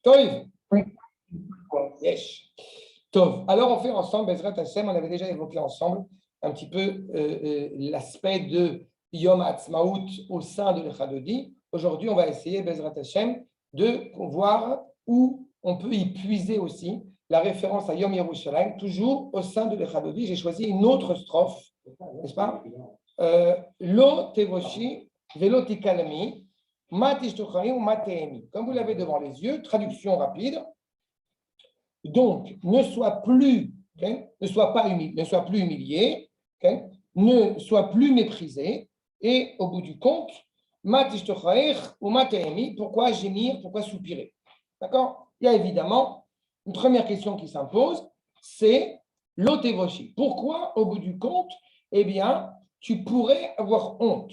Tov. Oui. Yes. Tov. Alors, on fait ensemble, Bezrat Hashem, on avait déjà évoqué ensemble un petit peu l'aspect de Yom Ha'atzmaut au sein de l'Echadodi. Aujourd'hui, on va essayer, Bezrat Hashem, de voir où on peut y puiser aussi la référence à Yom Yerushalayim, toujours au sein de l'Echadodi. J'ai choisi une autre strophe, n'est-ce pas? Lo tevoshi velo tikalami ma tishtuchayim ma teemi. Comme vous l'avez devant les yeux, traduction rapide. Donc, ne sois plus, okay, ne sois plus humilié, okay, ne sois plus méprisé, et au bout du compte, ma tishtuchayim ou ma teemi. Pourquoi gémir, pourquoi soupirer? D'accord? Il y a évidemment une première question qui s'impose, c'est lo tevoshi. Pourquoi, au bout du compte, eh bien, tu pourrais avoir honte?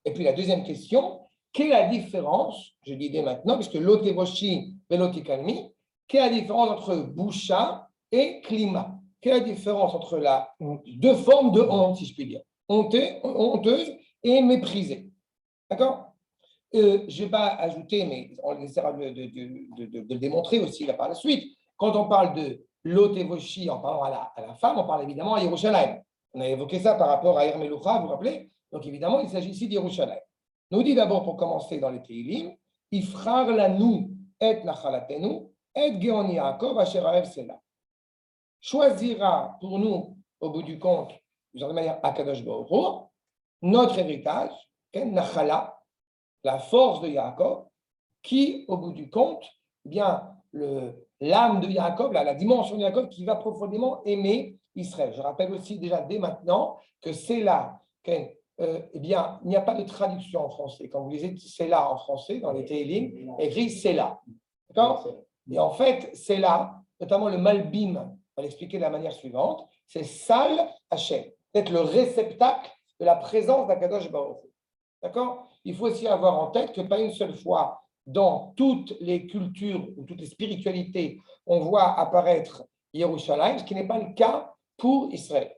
Et puis la deuxième question, quelle est la différence, je dis dès maintenant, puisque l'otevoshi et l'otikalmi, quelle est la différence entre boucha et climat? Quelle est la différence entre deux formes de honte, si je puis dire, honteuse et méprisée? D'accord? Je ne vais pas ajouter, mais on essaiera de le démontrer aussi là par la suite. Quand on parle de l'otevoshi en parlant à la femme, on parle évidemment à Yerushalayim. On a évoqué ça par rapport à Hermeloucha, vous vous rappelez? Donc évidemment, il s'agit ici d'Yerushalayim. Nous dit d'abord, pour commencer dans les Teilim, Ifrar lanu et nachalatenu et geon Yaakov asher aev sela. Choisira pour nous, au bout du compte, de manière Akadosh Baruch Hu, notre héritage, nachala, la force de Yaakov, qui, au bout du compte, eh bien, l'âme de Yaakov, la dimension de Yaakov qui va profondément aimer Israël. Je rappelle aussi déjà dès maintenant que c'est là, eh bien, il n'y a pas de traduction en français. Quand vous lisez c'est là en français, dans les Teilim, écrit c'est là. D'accord? Et en fait, c'est là, notamment le Malbim, on va l'expliquer de la manière suivante, c'est Sal Hachem, peut-être le réceptacle de la présence d'Akadosh Baruch Hu. D'accord? Il faut aussi avoir en tête que pas une seule fois dans toutes les cultures ou toutes les spiritualités, on voit apparaître Yerushalayim, ce qui n'est pas le cas pour Israël.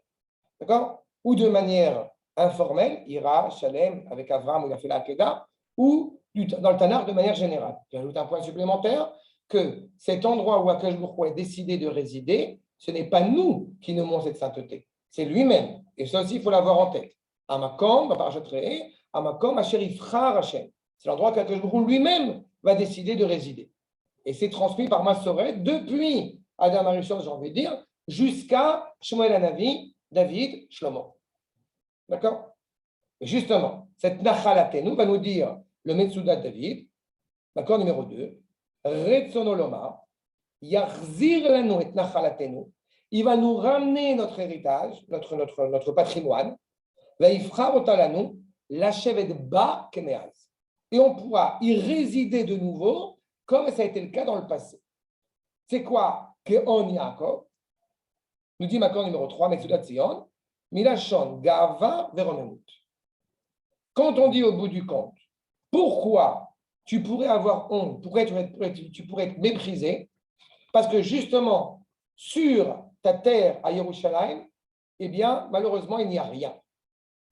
D'accord? Ou de manière informelle, Ira, Shalem, avec Avram, où il a fait la Kedah, ou dans le Tanakh de manière générale. J'ajoute un point supplémentaire, que cet endroit où Akadosh Baruch Hu a décidé de résider, ce n'est pas nous qui nommons cette sainteté, c'est lui-même. Et ça aussi, il faut l'avoir en tête. Amakom, Parashat Amakom, Asher Ifrar Hashem. C'est l'endroit qu'Akadosh Baruch Hu lui-même va décider de résider. Et c'est transmis par Massoret depuis Adam Arishon, j'ai envie de dire, jusqu'à Shmuel Hanavi, David, Shlomo. D'accord? Justement, cette Nachalatenu va nous dire le Metsudat David, d'accord, numéro 2, Retzono Lomar, Yachzir lanu et Nachalatenu, il va nous ramener notre héritage, notre patrimoine, Vaifra otalanu, l'achevet bas kemeaz. Et on pourra y résider de nouveau, comme ça a été le cas dans le passé. C'est quoi Keon Yaakov? Nous dit Makor numéro 3, Metsudat Zion, Milachon Gava Veronemut. Quand on dit au bout du compte, pourquoi tu pourrais avoir honte, tu pourrais être méprisé, parce que justement, sur ta terre à Yerushalayim, eh bien, malheureusement, il n'y a rien.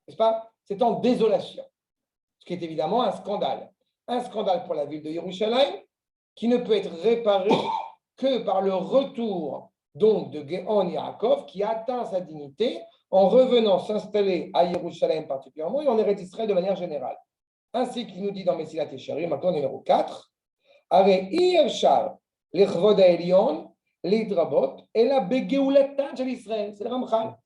N'est-ce pas? C'est en désolation. Ce qui est évidemment un scandale. Un scandale pour la ville de Yerushalayim, qui ne peut être réparé que par le retour donc de Geon Yaakov, qui atteint sa dignité en revenant s'installer à Yerushalayim particulièrement et en Eretz Israël de manière générale. Ainsi qu'il nous dit dans Mesilat Yesharim, maintenant numéro 4, Are Yevshar l'Echvod Ha'elyon l'Idrabot et la Begeulatan shel Israël. C'est le Ramchal.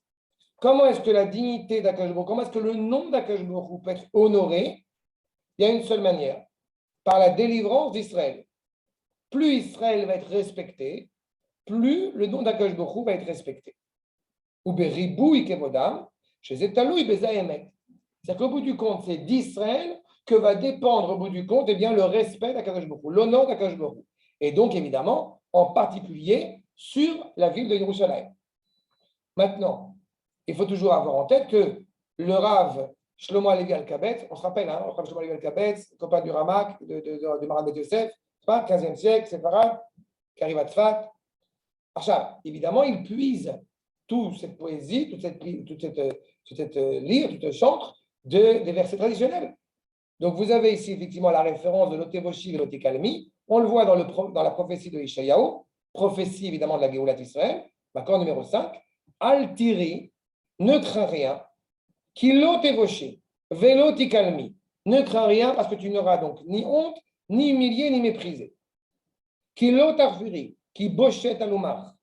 Comment est-ce que la dignité d'Akadosh Baruch Hu, comment est-ce que le nom d'Akadosh Baruch Hu peut être honoré? Il y a une seule manière, par la délivrance d'Israël. Plus Israël va être respecté, plus le nom d'Akadosh Baruch Hu va être respecté. Ou beribou ikevodam, chez Etalou ibezaemet. C'est-à-dire qu'au bout du compte, c'est d'Israël que va dépendre au bout du compte, eh bien, le respect d'Akadosh Baruch Hu, l'honneur d'Akadosh Baruch Hu. Et donc, évidemment, en particulier sur la ville de Yerushalayim. Maintenant, il faut toujours avoir en tête que le Rav Shlomo Alevi Alkabetz, on se rappelle, le Rav Shlomo Alevi Alkabetz, copain du Ramak, de Maran Bet Yosef, 15e siècle, c'est pareil, qui arrive à Tzfat. Évidemment, il puise toute cette poésie, toute cette lyre, toute cette chante des versets traditionnels. Donc, vous avez ici effectivement la référence de l'Otevoshi et l'Otekalmi, On le voit dans la prophétie de Ishayahu, prophétie évidemment de la Géoula d'Israël, l'accord numéro 5. Al-Tiri, ne crains rien, Kilo tevoshi, vélo tikalmi, ne crains rien parce que tu n'auras donc ni honte, ni humilié, ni méprisé. Kilo tarfuri, qui bochet alumar.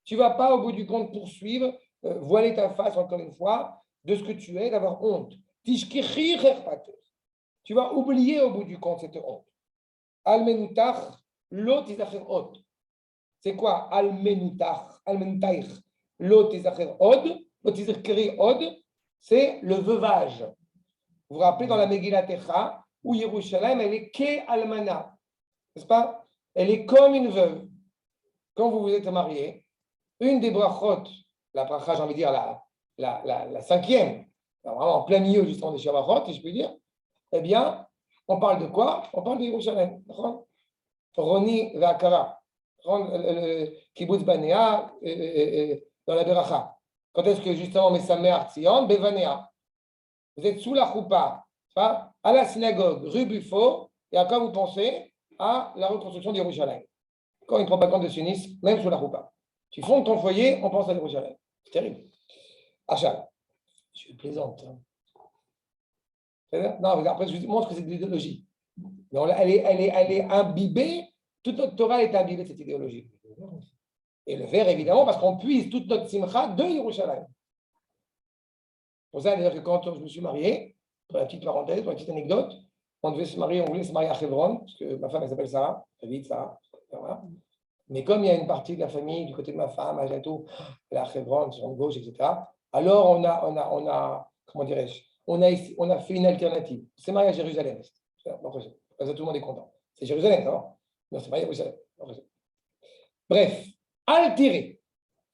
Tu ne vas pas au bout du compte poursuivre, voiler ta face encore une fois de ce que tu es, d'avoir honte. Tishkichi cherpater. Tu vas oublier au bout du compte cette honte. Almenutach, lot izacher od. C'est quoi Almenutach, Almenutaich, lot izacher od, lot izacher od, c'est le veuvage. Vous vous rappelez dans la Megillah Techa, où Yerushalayim, elle est ke almana, n'est-ce pas? Elle est comme une veuve. Quand vous vous êtes mariés, une des brachot, la bracha, j'ai envie de dire la cinquième, vraiment en plein milieu justement des Shabachot, si je puis dire, eh bien, on parle de quoi? On parle de Yerushalayim. Roni Vakara, Kibbutz Banea, dans la Beracha. Quand est-ce que justement Mesamer Tzion, Bevanea? Vous êtes sous la choupa, à la synagogue, rue Buffo, et à quoi vous pensez? À la reconstruction d'Yerushalayim. Quand une propagande de sionisme, même sous la choupa. Tu fondes ton foyer, on pense à Yerushalayim. C'est terrible. Achal, je plaisante. Non, après, je vous montre que c'est de l'idéologie. Elle est imbibée, toute notre Torah est imbibée de cette idéologie. Et le verre, évidemment, parce qu'on puise toute notre simcha de Yerushalayim. Pour ça, d'ailleurs, que quand je me suis marié, pour la petite parenthèse, pour la petite anecdote, on voulait se marier à Hebron, parce que ma femme, elle s'appelle Sarah, très vite, Sarah. Voilà. Mais comme il y a une partie de la famille, du côté de ma femme, à Jato, à Hebron, sur la gauche, etc., alors on a comment dirais-je, on a fait une alternative. C'est marié à Jérusalem. Ça, tout le monde est content. C'est Jérusalem, non? Non, c'est marié à Jérusalem. Bref, altéré,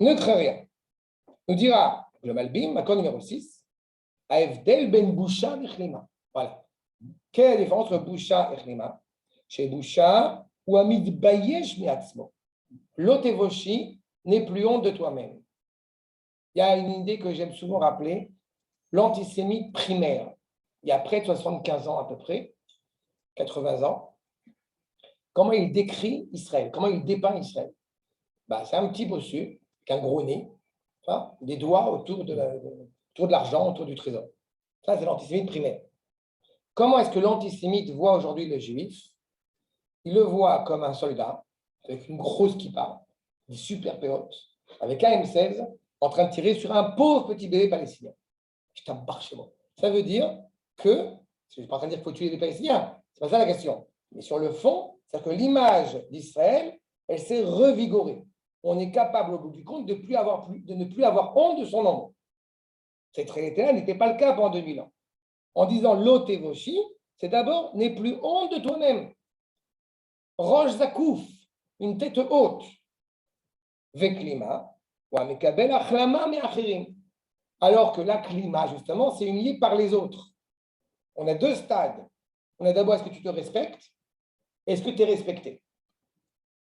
ne crains rien. Nous dira le Malbim, accord numéro 6, Aevdel ben Boucha et Chlima. Voilà. Quelle est la différence entre Boucha et Chlima? Chez Boucha, ou Amid Bayesh Miatzmo. L'otevoshi n'est plus honte de toi-même. Il y a une idée que j'aime souvent rappeler, l'antisémite primaire. Il y a près de 75 ans à peu près, 80 ans, comment il décrit Israël, comment il dépeint Israël. C'est un petit bossu, avec un gros nez, des doigts autour de l'argent, autour du trésor. Ça, c'est l'antisémite primaire. Comment est-ce que l'antisémite voit aujourd'hui le juif? Il le voit comme un soldat, avec une grosse kippa, des super péotes, avec un M16, en train de tirer sur un pauvre petit bébé palestinien. Je t'embarque chez moi. Ça veut dire que, je ne suis pas en train de dire qu'il faut tuer les Palestiniens, c'est pas ça la question. Mais sur le fond, c'est-à-dire que l'image d'Israël, elle s'est revigorée. On est capable, au bout du compte, de ne plus avoir honte de son nom. Cette réalité-là n'était pas le cas pendant 2000 ans. En disant l'otevoshi, c'est d'abord n'aie plus honte de toi-même. Rosh Zakouf, une tête haute. Veklima, wa mekabel achlama me'achirim. Alors que l'aklima, justement, c'est unié par les autres. On a deux stades. On a d'abord, est-ce que tu te respectes? Est-ce que tu es respecté?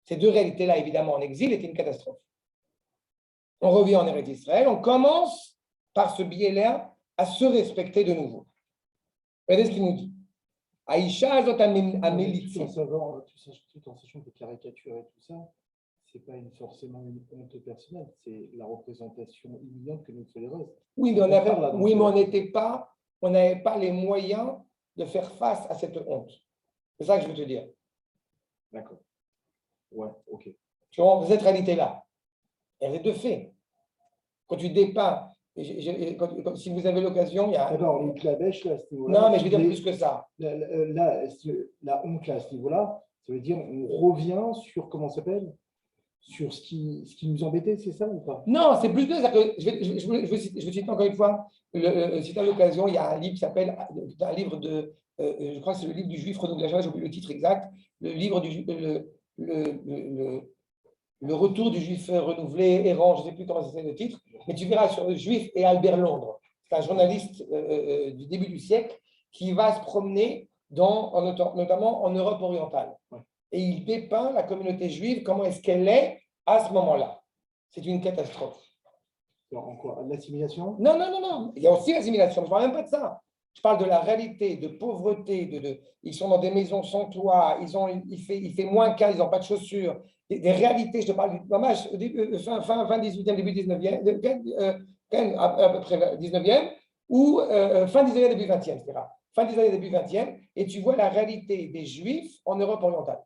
Ces deux réalités-là, évidemment, en exil, étaient une catastrophe. On revient en Eretz Israël, on commence par ce biais-là à se respecter de nouveau. Regardez ce qu'il nous dit. Aïcha azot amélitzi. Tout en sachant que caricature et tout ça, ce n'est pas forcément une honte personnelle, c'est la représentation humiliante que nous fait les restes. Oui, mais on n'avait pas les moyens de faire face à cette honte. C'est ça que je veux te dire. D'accord. Ouais, ok. Tu vois, cette réalité-là, elle est de fait. Quand tu dépeins, si vous avez l'occasion, il y a. D'accord, une clavèche là, à ce niveau-là. Non, mais je veux dire plus que ça. La honte là, à ce niveau-là, ça veut dire on revient sur, comment ça s'appelle? Sur ce qui nous embêtait, c'est ça ou pas? Non, c'est plus que ça. Je veux citer encore une fois, si tu as l'occasion, il y a un livre qui s'appelle, un livre de, je crois que c'est le livre du juif renouvelé, j'ai oublié le titre exact, le livre du le retour du juif renouvelé, errant, je ne sais plus comment c'est le titre, mais tu verras sur le juif et Albert Londres. C'est un journaliste du début du siècle qui va se promener notamment en Europe orientale. Et il dépeint la communauté juive, comment est-ce qu'elle est à ce moment-là. C'est une catastrophe. En quoi? L'assimilation? Non. Il y a aussi l'assimilation. Je ne parle même pas de ça. Je parle de la réalité de pauvreté. Ils sont dans des maisons sans toit, il fait moins 15, ils n'ont pas de chaussures. Des réalités, je te parle du dommage, fin 18e, début 19e, à peu près 19e, ou fin 19e, début 20e, etc. Fin 19e, début 20e, et tu vois la réalité des Juifs en Europe orientale.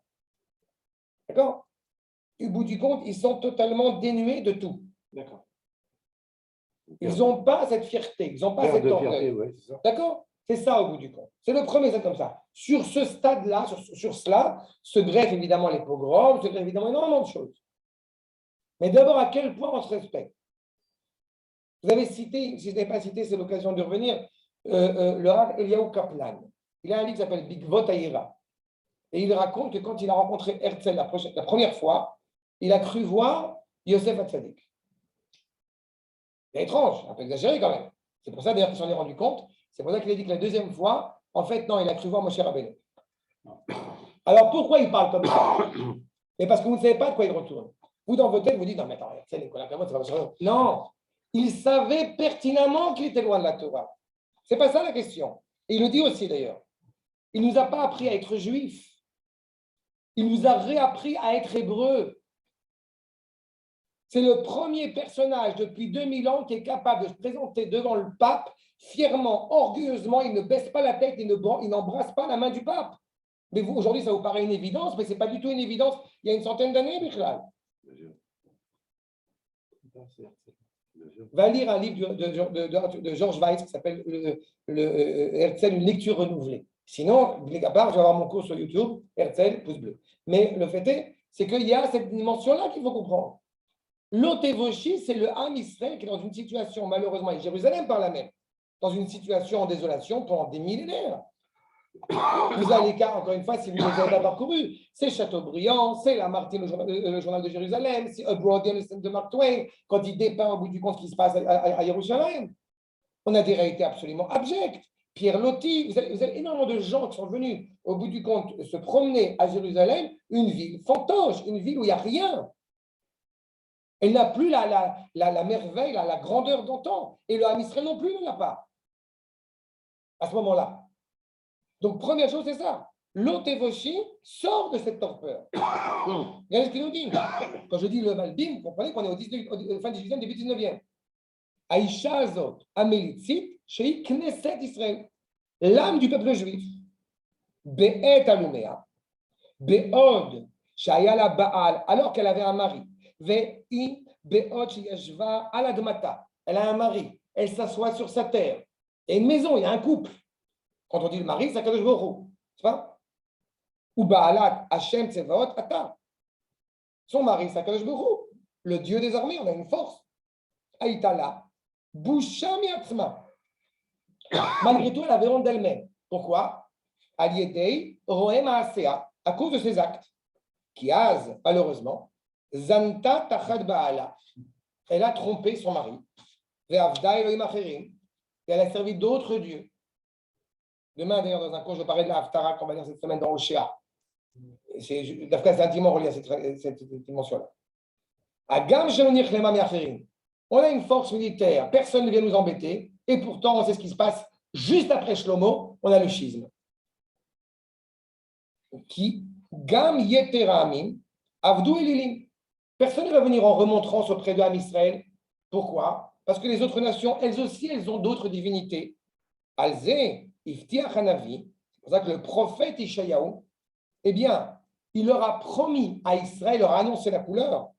D'accord? Au bout du compte, ils sont totalement dénués de tout. D'accord. Ils n'ont pas cette fierté, ils n'ont pas cette orgueil. Ouais, c'est ça. D'accord? C'est ça au bout du compte. C'est le premier, c'est comme ça. Sur ce stade-là, sur cela, se greffent évidemment les pogroms, se greffent évidemment énormément de choses. Mais d'abord, à quel point on se respecte? Vous avez cité, si je n'ai pas cité, c'est l'occasion de revenir, le Rav Eliyahu Kaplan. Il a un livre qui s'appelle Bigvot Hayira. Et il raconte que quand il a rencontré Herzl la première fois, il a cru voir Yosef Hatzadik. C'est étrange, un peu exagéré quand même. C'est pour ça d'ailleurs qu'il s'en est rendu compte. C'est pour ça qu'il a dit que la deuxième fois, en fait, non, il a cru voir Moshe Rabbeinu. Alors pourquoi il parle comme ça? Mais parce que vous ne savez pas de quoi il retourne. Vous, dans votre tête, vous dites, non, mais attends, c'est Nicolas Camot, c'est pas Moshe. Non, il savait pertinemment qu'il était loin de la Torah. C'est pas ça la question. Et il le dit aussi d'ailleurs. Il ne nous a pas appris à être juifs. Il nous a réappris à être hébreux. C'est le premier personnage depuis 2000 ans qui est capable de se présenter devant le pape fièrement, orgueilleusement. Il ne baisse pas la tête, il n'embrasse pas la main du pape. Mais vous, aujourd'hui, ça vous paraît une évidence, mais ce n'est pas du tout une évidence. Il y a une centaine d'années, Bichlal. Va lire un livre de George Weiss qui s'appelle Herzl, une lecture renouvelée. Sinon, blague à part, je vais avoir mon cours sur YouTube, Herzl, pouce bleu. Mais le fait est, c'est qu'il y a cette dimension-là qu'il faut comprendre. L'Otevoshi, c'est le Ham Israël qui est dans une situation, malheureusement, et Jérusalem par la même, dans une situation en désolation pendant des millénaires. Vous allez, encore une fois, si vous les avez pas parcouru, c'est Chateaubriand, c'est Lamartine, le journal de Jérusalem, c'est Abroad de Mark Twain, quand il dépeint au bout du compte ce qui se passe à Jérusalem. On a des réalités absolument abjectes. Pierre Loti, vous avez énormément de gens qui sont venus, au bout du compte, se promener à Jérusalem, une ville fantoche, une ville où il n'y a rien. Elle n'a plus la merveille, la grandeur d'antan. Et le Ham Israël non plus ne l'a pas. À ce moment-là. Donc, première chose, c'est ça. L'Otevoshi sort de cette torpeur. Regardez ce qu'il nous dit. Quand je dis le Malbim, vous comprenez qu'on est au fin 18e, début 19e. Aïcha Azot, Amelitzit, Shei Knesset Israël. L'âme du peuple juif. Be'et Alumea. Be'od, Shayala Baal, alors qu'elle avait un mari. Ve'i Be'od Sheyashva Aladmata. Elle a un mari. Elle s'assoit sur sa terre. Il y a une maison, il y a un couple. Quand on dit le mari, c'est Akadosh Baruch Hu. C'est pas? Ou Baalat Hashem Tsevaot Ata. Son mari, c'est Akadosh Baruch Hu. Le Dieu des armées, on a une force. Aïtala. Boucha miatzma. Malgré tout, elle avait honte d'elle-même. Pourquoi? Aliedei Roem Asea, à cause de ses actes. Kiaz, malheureusement, Zanta Tachad Baala. Elle a trompé son mari. Ve'avda Elohim Acherim. Et elle a servi d'autres dieux. Demain, d'ailleurs, dans un cours, je parlerai de la Haftara qu'on va dire cette semaine dans Oshéa. C'est intimement relié à cette dimension-là. Agam Shelonich Lema Miacherim. On a une force militaire, personne ne vient nous embêter, et pourtant, on sait ce qui se passe juste après Shlomo, on a le schisme. Qui, Gam Yeteramim, Avdou Elilim. Personne ne va venir en remontrance auprès de Ham Israël. Pourquoi? Parce que les autres nations, elles aussi, elles ont d'autres divinités. Alzé, Iftiach Hanavi, c'est pour ça que le prophète Ishayahu, eh bien, il leur a promis à Israël, leur a annoncé la couleur.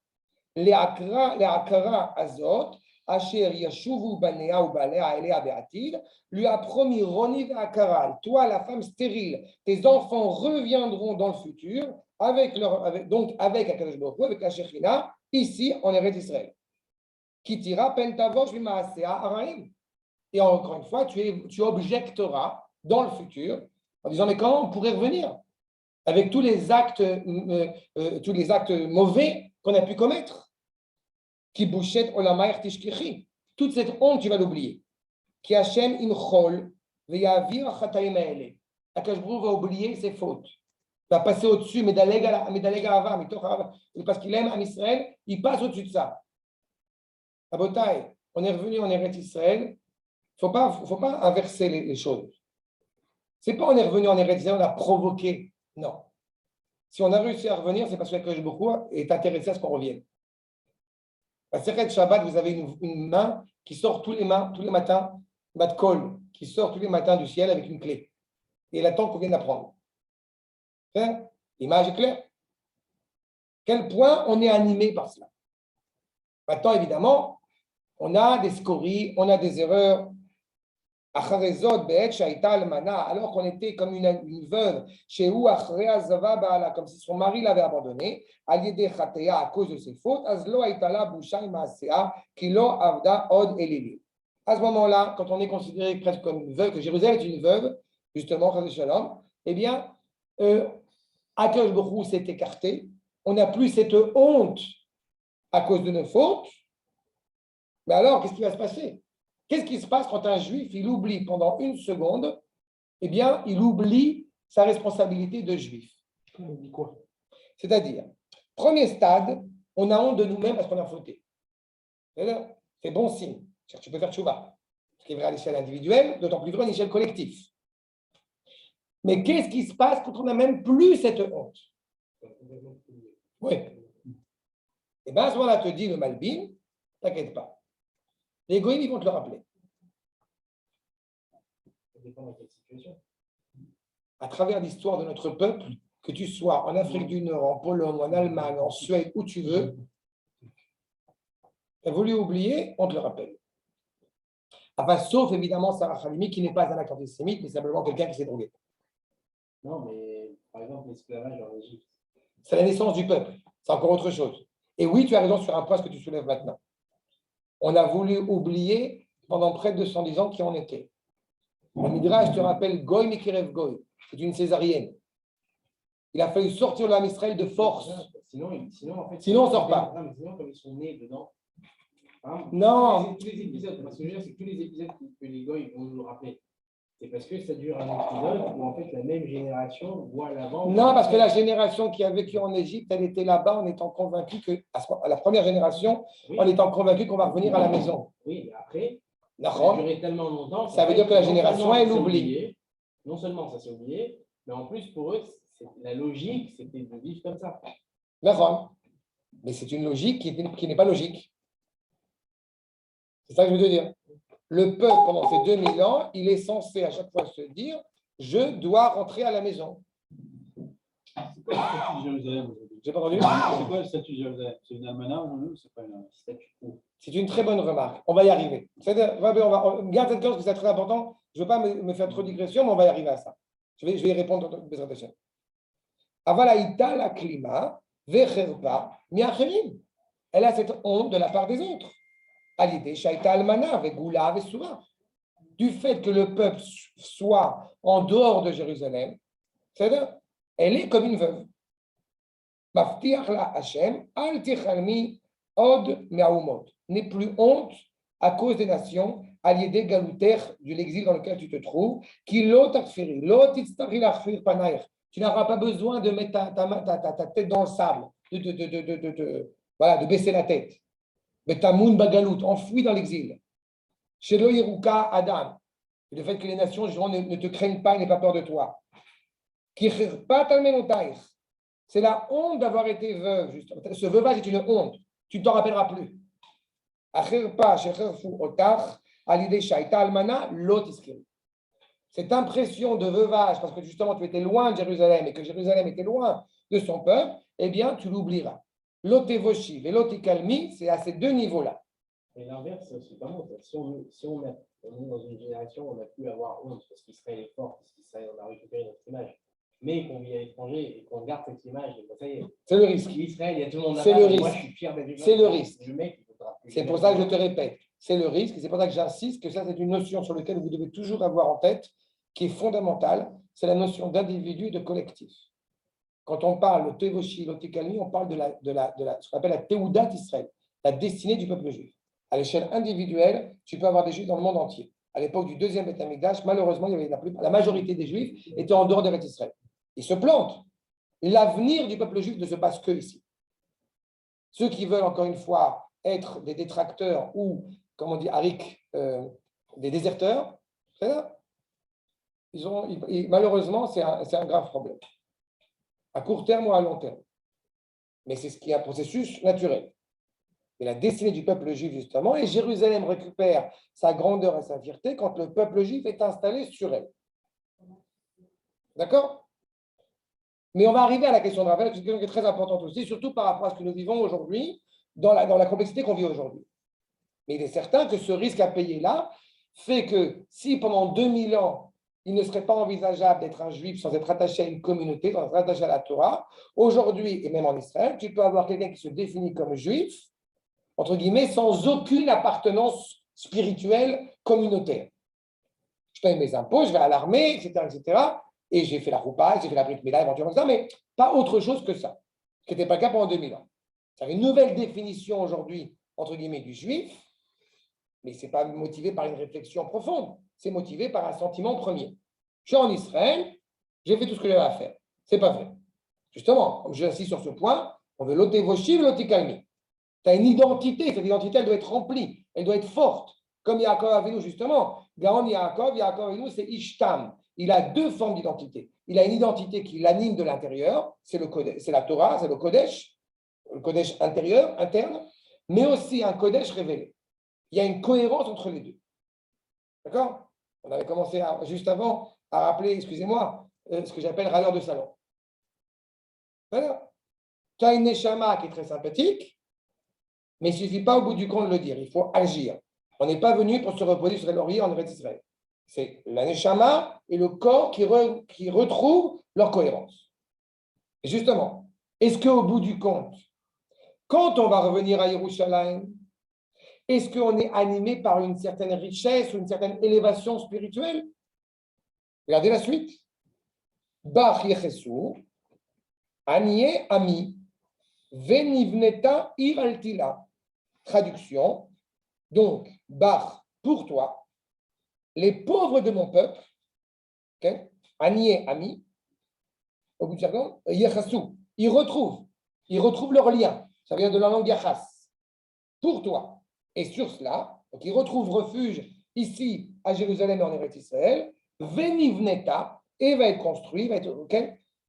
Les Akara Azot, Asher Yashuvu Banea ou Balea Elea Beatid, lui a promis Roni Ve'akaral, toi la femme stérile, tes enfants reviendront dans le futur avec Akadosh Baruch Hu, avec la Shechina, ici en Eretz Israël. Kitira Pentavosh Vimaasea Araim. Et encore une fois, tu objecteras dans le futur en disant mais comment on pourrait revenir avec tous les actes mauvais qu'on a pu commettre. Qui bouchette olamayr tishkichi. Toute cette honte, tu vas l'oublier. Qui Hashem imchol veyavir chataim haele. Akadosh Baruch Hu va oublier ses fautes. Il va passer au-dessus, parce qu'il aime Am Israël, il passe au-dessus de ça. Abotai, on est revenu en Eretz Israël. Il ne faut pas inverser les choses. C'est pas on est revenu en Eretz Israël, on a provoqué. Non. Si on a réussi à revenir, c'est parce que Akadosh Baruch Hu est intéressé à ce qu'on revienne. À Sechet Shabbat, vous avez une main qui sort tous les matins, Bat Kol, qui sort tous les matins du ciel avec une clé. Et elle attend qu'on vienne la prendre. L'image est claire. Quel point on est animé par cela. Maintenant, évidemment, on a des scories, on a des erreurs. Alors qu'on était comme une veuve, chez où comme si son mari l'avait abandonné, à cause de ses fautes, à ce moment-là, quand on est considéré presque comme une veuve, que Jérusalem est une veuve, justement, eh bien, Akadosh Baruch Hu s'est écarté, on n'a plus cette honte à cause de nos fautes, mais alors, qu'est-ce qui va se passer? Qu'est-ce qui se passe quand un juif, il oublie pendant une seconde, eh bien, il oublie sa responsabilité de juif. On dit quoi? C'est-à-dire, premier stade, on a honte de nous-mêmes parce qu'on a fauté. C'est bon signe. Tu peux faire tchouva. Ce qui est vrai à l'échelle individuelle, d'autant plus vrai à l'échelle collective. Mais qu'est-ce qui se passe quand on n'a même plus cette honte? Oui. Eh bien, à ce moment-là, te dit le Malbim, t'inquiète pas. Les goïms, ils vont te le rappeler. Ça dépend de quelle situation. À travers l'histoire de notre peuple, que tu sois en Afrique du Nord, en Pologne, en Allemagne, en Suède, où tu veux, tu as voulu oublier, on te le rappelle. Enfin, sauf évidemment Sarah Khalimi, qui n'est pas un acte antisémite, mais simplement quelqu'un qui s'est drogué. Non, mais par exemple, l'esclavage en Égypte. C'est la naissance du peuple. C'est encore autre chose. Et oui, tu as raison sur un point, ce que tu soulèves maintenant. On a voulu oublier pendant près de 210 ans qui on était. Le Midrash te rappelle Goy Mikirev Goy. C'est une césarienne. Il a fallu sortir de l'âme Israël de force. Sinon, en fait, sinon on ne sort pas. Non, mais sinon, comme ils sont nés dedans. Hein, Non. Tous les épisodes, parce que je veux dire, c'est que tous les épisodes que les Goy vont nous rappeler. C'est parce que ça dure un épisode où en fait la même génération voit l'avant. Non, parce que la génération qui a vécu en Égypte, elle était là-bas en étant convaincue que, à la première génération, oui, en étant convaincue qu'on va revenir à la maison. Oui, mais après, ça a duré tellement longtemps. Ça veut dire que la génération, elle oublie. Non seulement ça s'est oublié, mais en plus pour eux, la logique, c'était de vivre comme ça. D'accord. Mais c'est une logique qui n'est pas logique. C'est ça que je veux te dire. Le peuple, pendant ces 2000 ans, il est censé à chaque fois se dire « je dois rentrer à la maison ». C'est quoi le statut de Jérusalem aujourd'hui? J'ai pas entendu. C'est quoi le statut de Jérusalem? C'est une almana ou c'est pas une statut? C'est une très bonne remarque. On va y arriver. On garde cette chose parce que c'est très important. Je ne veux pas me faire trop de digression, mais on va y arriver à ça. Je vais y répondre dans une présentation. Avalaïta la climat, vecherpa, miacherim. Elle a cette honte de la part des autres. À l'idée, shaita almana, vegoula, vesoura. Du fait que le peuple soit en dehors de Jérusalem, c'est-à-dire, elle est comme une veuve. Maftiach la Hashem, al tichalmi od me'aumot. N'aie plus honte à cause des nations, à l'idée galouter de l'exil dans lequel tu te trouves, qui l'otakfiri, l'otitztari lachfir panaïr. Tu n'auras pas besoin de mettre ta tête dans le sable, de baisser la tête. Mais ta moun bagalout, enfoui dans l'exil. Chez le Yeruka Adam, le fait que les nations ne te craignent pas, n'aient pas peur de toi. C'est la honte d'avoir été veuve. Justement. Ce veuvage est une honte. Tu ne t'en rappelleras plus. Cette impression de veuvage, parce que justement tu étais loin de Jérusalem et que Jérusalem était loin de son peuple, eh bien tu l'oublieras. L'otevoshi et l'otikalmi, c'est à ces deux niveaux-là. Et l'inverse, c'est aussi pas bon. Si on est dans une génération où on n'a plus à avoir honte parce qu'Israël est fort, parce qu'Israël on a récupéré notre image, mais qu'on vit à l'étranger et qu'on garde cette image, ça y est. C'est le risque. Israël, il y a tout le monde C'est le risque. Moi, je suis fier d'être c'est le risque. C'est pour ça que je te répète. C'est le risque. Et c'est pour ça que j'insiste que ça, c'est une notion sur laquelle vous devez toujours avoir en tête, qui est fondamentale. C'est la notion d'individu et de collectif. Quand on parle de Tevoshi, l'Otikalmi, on parle de ce qu'on appelle la Théoudat Israël, la destinée du peuple juif. À l'échelle individuelle, tu peux avoir des juifs dans le monde entier. À l'époque du deuxième Beth Amikdash, malheureusement, il y avait la majorité des juifs étaient en dehors de Beth Israël. Ils se plantent. L'avenir du peuple juif ne se passe que ici. Ceux qui veulent, encore une fois, être des détracteurs ou, comme on dit, Arik, des déserteurs, Malheureusement, c'est un grave problème, à court terme ou à long terme. Mais c'est ce qui est un processus naturel. Et la destinée du peuple juif, justement, et Jérusalem récupère sa grandeur et sa fierté quand le peuple juif est installé sur elle. D'accord? Mais on va arriver à la question de Ravel, qui est très importante aussi, surtout par rapport à ce que nous vivons aujourd'hui, dans la complexité qu'on vit aujourd'hui. Mais il est certain que ce risque à payer là fait que si pendant 2000 ans, il ne serait pas envisageable d'être un juif sans être attaché à une communauté, sans être attaché à la Torah, aujourd'hui, et même en Israël, tu peux avoir quelqu'un qui se définit comme juif, entre guillemets, sans aucune appartenance spirituelle communautaire. Je paye mes impôts, je vais à l'armée, etc., et j'ai fait la roupa, j'ai fait la Brit Mila, éventuellement, etc., mais pas autre chose que ça, ce qui n'était pas le cas pendant 2000 ans. C'est une nouvelle définition aujourd'hui, entre guillemets, du juif, mais ce n'est pas motivé par une réflexion profonde, c'est motivé par un sentiment premier. Je suis en Israël, j'ai fait tout ce que j'avais à faire. Ce n'est pas vrai. Justement, comme j'insiste sur ce point, on veut l'otévoshi, l'otékalmi. Tu as une identité, cette identité, elle doit être remplie, elle doit être forte. Comme Yaakov Avinu, justement. Gaon Yaakov Avinu, c'est Ishtam. Il a deux formes d'identité. Il a une identité qui l'anime de l'intérieur, c'est la Torah, c'est le Kodesh intérieur, interne, mais aussi un Kodesh révélé. Il y a une cohérence entre les deux. D'accord? On avait commencé juste avant à rappeler, excusez-moi, ce que j'appelle râleur de salon. Voilà. Tu as une neshama qui est très sympathique, mais il ne suffit pas au bout du compte de le dire, il faut agir. On n'est pas venu pour se reposer sur les lauriers en Eretz Israël. C'est la neshama et le corps qui retrouvent leur cohérence. Et justement, est-ce qu'au bout du compte, quand on va revenir à Yerushalayim, est-ce qu'on est animé par une certaine richesse ou une certaine élévation spirituelle? Regardez la suite. Bach Yechesu, Anie Ami, Venivneta Iraltila. Traduction. Donc, Bach, pour toi, les pauvres de mon peuple, okay? Anie Ami, au bout du jargon, Yechesu, ils retrouvent leur lien. Ça vient de la langue Yachas. Pour toi. Et sur cela, donc ils retrouvent refuge ici à Jérusalem et en Eretz Israël, Venivneta, et va être construit,